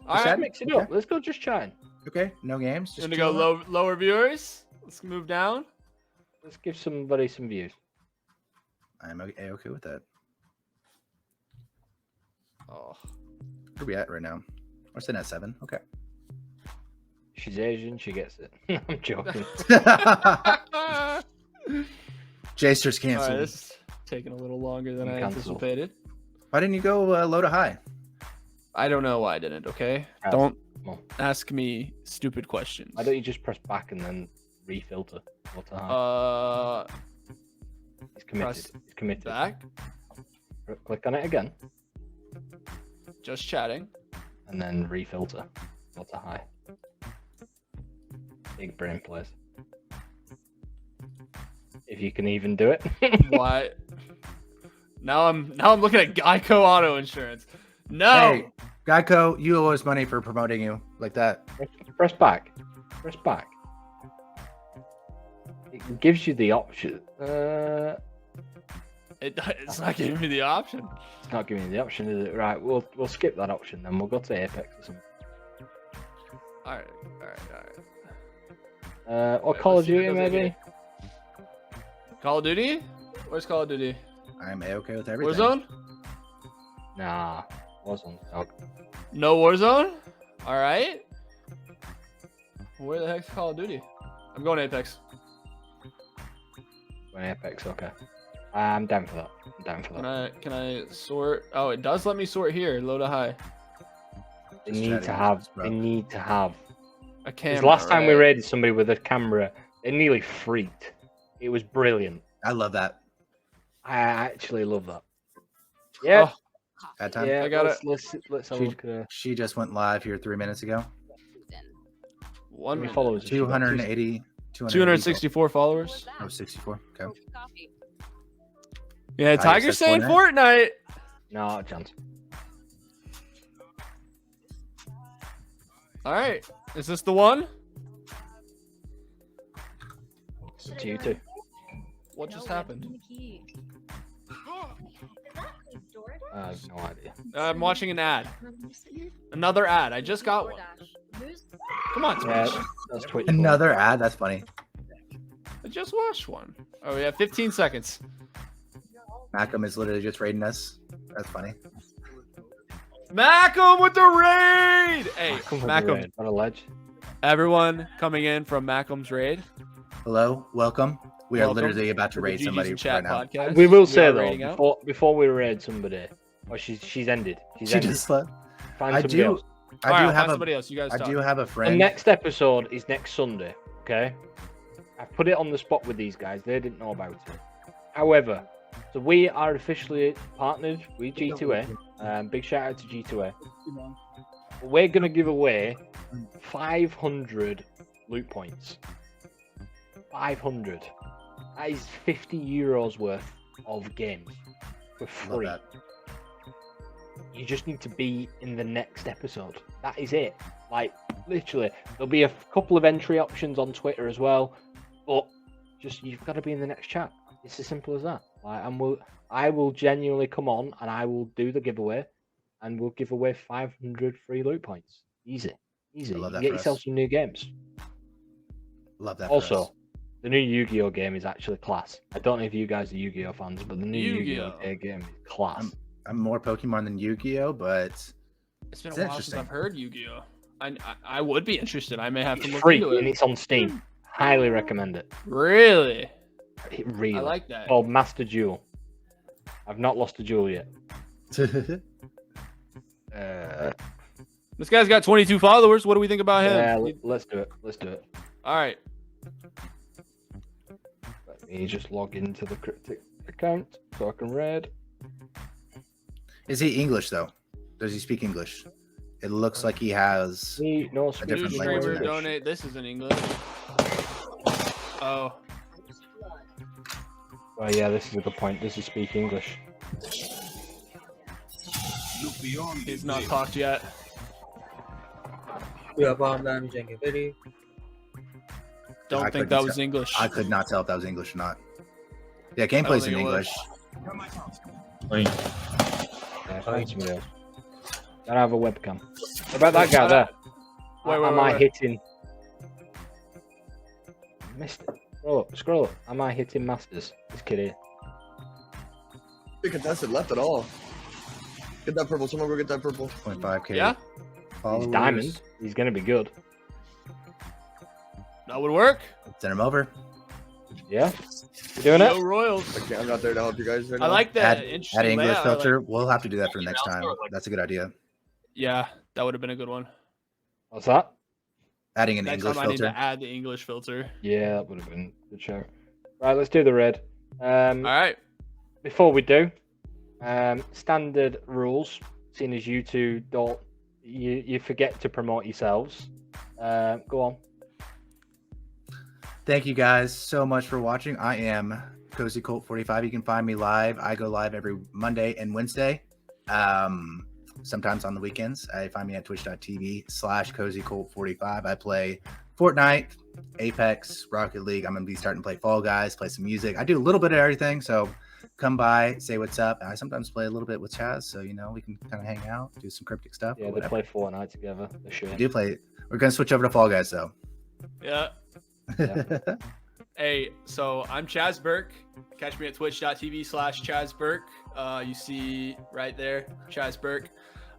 All Let's right. mix it up. Let's go just chatting. Okay, no games. Just Just gonna go chilling. lower viewers. Let's move down. Let's give somebody some views. I'm okay with that. Oh. Where are we at right now? We're sitting at 7. Okay. She's Asian. She gets it. I'm joking. Jaster's All right, canceled. this is taking a little longer than I Cancel. anticipated. Why didn't you go low to high? I don't know why I didn't. Okay, Yeah. don't Come on. ask me stupid questions. Why don't you just press back and then refilter? What the hell? He's committed. press He's committed. Back. Click on it again Just chatting. and then refilter. What a high. Big brain plays. If you can even do it. Why? Now I'm looking at Geico Auto Insurance. No. Hey, Geico, you owe us money for promoting you like that. Press back. Press back. It gives you the option. It's not giving me the option. It's not giving you the option, is it? Right, we'll skip that option then. We'll go to Apex or something. All right. Or Wait, Call let's of see if it Duty, does it maybe? again. Call of Duty? Where's Call of Duty? I'm okay with everything. Warzone? Nah. Warzone. Oh, No Warzone? All right. Where the heck's Call of Duty? I'm going Apex. going Apex, okay. I'm down for that. I'm down for that. Can I sort? Oh, it does let me sort here, low to high. They Just need chatting to with have. us, bro. They need to have. A 'Cause camera. last time we right? raided somebody with a camera, they nearly freaked. It was brilliant. I love that. I actually love that. Yeah. Oh, That time. Yeah, I got let's have a look at her. She just went live here 3 minutes ago. one How many minute. followers? has she got? 280. 264 followers. Oh, 64. Okay. Yeah, guess Tiger's that's saying Fortnite. Fortnite. No, not a chance. All right, is this the one? It's you too. What just happened? I have no idea. I'm watching an ad. Another ad. I just got one. Come on, Yeah, Twitch. that's Twitch. Another ad. That's funny. I just watched one. Oh, we have 15 seconds. Malcolm is literally just raiding us. That's funny. Malcolm with the raid. Hey, Malcolm. Malcolm. What a ledge. Everyone coming in from Malcolm's raid. Hello, welcome. We are Welcome literally about to the raid GGs somebody in Chat right now. podcast. We will say are though, raiding out. before we raid somebody, oh she's ended. She's She ended. just left. Find I somebody do. else. I All right, do I'll have find a. somebody else. You guys I talk. do have a The friend. next episode is next Sunday. Okay, I put it on the spot with these guys. They didn't know about it. However, so we are officially partnered with G2A. Big shout out to G2A. We're gonna give away 500 loot points. 500. That is €50 worth of games for free. Love You just need to be in the next episode. That is it. Like, literally, there'll be a couple of entry options on Twitter as well, but just you've got to be in the next chat. It's as simple as that. Like, I will genuinely come on and I will do the giveaway, and we'll give away 500 free loot points. Easy. I love that Get for yourself us. some new games. Love that. For us. Also, the new Yu-Gi-Oh game is actually class. I don't know if you guys are Yu-Gi-Oh fans, but the new Yu-Gi-Oh game is class. I'm more Pokemon than Yu-Gi-Oh, but It's been a while since I've heard Yu-Gi-Oh. I would be interested. I may have to It's look free into and it. it's on Steam. Highly recommend it. Really? Really. I like that. Called Master Duel. I've not lost a duel yet. This guy's got 22 followers. What do we think about him? Yeah, let's do it. Let's do it. All right. Let me just log into the Kryptic account so I can read. Is he English though? Does he speak English? It looks like he has No a different New language. streamer in it. donate. This is in English. Oh, Oh yeah, this is a good point. Does he speak English? he's not talked yet. I Don't think couldn't that was tell. English. I could not tell if that was English or not. Yeah, gameplay's in think it was. English. Yeah, find somebody else. Gotta have a webcam. What about that guy there? Am I hitting? Missed it. Scroll up. Am I hitting masters? This kid here. Contested left at all. Get that purple. Someone go get that purple. 0.5k. Yeah, Followers. He's diamond. He's gonna be good. that would work. Send him over. Yeah. You doing Yo, it? Royals. Okay, I'm not there to help you guys right now. I like that. Add Interesting English layout. I like- filter. We'll have to do that for next time. That's a good idea. Yeah, that would have been a good one. What's that? Adding an Next English time I need filter. to add the English filter. Yeah, that would have been a good show. Right, let's do the red. All right. Before we do, standard rules. Seeing as you two don't, you forget to promote yourselves. Go on. Thank you guys so much for watching. I am Cozy Colt 45. You can find me live. I go live every Monday and Wednesday. Sometimes on the weekends. I find me at twitch.tv/Cozy Colt 45. I play Fortnite, Apex, Rocket League. I'm gonna be starting to play Fall Guys, play some music. I do a little bit of everything, so come by, say what's up. I sometimes play a little bit with Chaz, so you know we can kind of hang out, do some cryptic stuff. Yeah, or they whatever. play Fortnite together. They should. We do play. We're gonna switch over to Fall Guys though. Yeah. Hey, so I'm Chaz Burke. Catch me at twitch.tv/Chaz Burke. You see right there, Chaz Burke.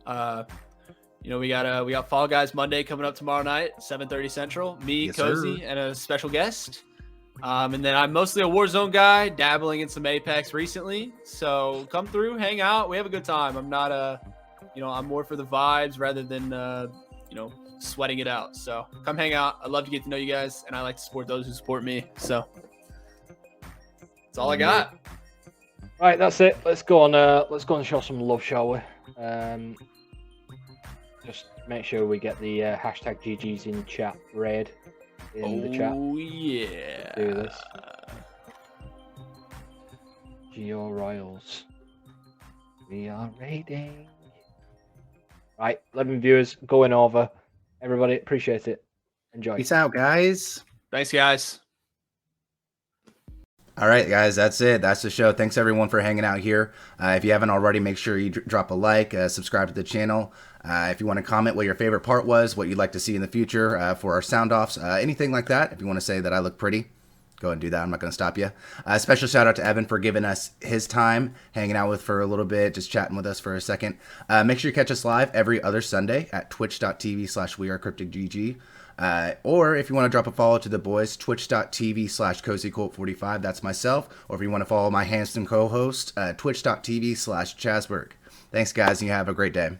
You know, we got Fall Guys Monday coming up tomorrow night, 7:30 Central. Me, Yes, Cozy, sir. and a special guest. And then I'm mostly a Warzone guy, dabbling in some Apex recently. So come through, hang out. We have a good time. I'm not I'm more for the vibes rather than sweating it out. So come hang out. I love to get to know you guys, and I like to support those who support me. So that's all I got. Right, that's it. Let's go on. Let's go and show some love, shall we? Just make sure we get the hashtag GGs in chat read in the chat. Oh yeah. Do this. Geo Royals. We are raiding. Right, 11 viewers going over. Everybody, appreciate it. Enjoy. Peace out, guys. Thanks, guys. All right, guys, that's it. That's the show. Thanks, everyone, for hanging out here. If you haven't already, make sure you drop a like, subscribe to the channel. If you want to comment what your favorite part was, what you'd like to see in the future for our sound-offs, anything like that. If you want to say that I look pretty, go ahead and do that. I'm not going to stop you. Special shout-out to Evan for giving us his time, hanging out for a little bit, just chatting with us for a second. Make sure you catch us live every other Sunday at twitch.tv/wearecrypticgg. Or if you want to drop a follow to the boys, twitch.tv/CozyColt45, that's myself. Or if you want to follow my handsome co-host, twitch.tv/ChazBurke. Thanks, guys, and you have a great day.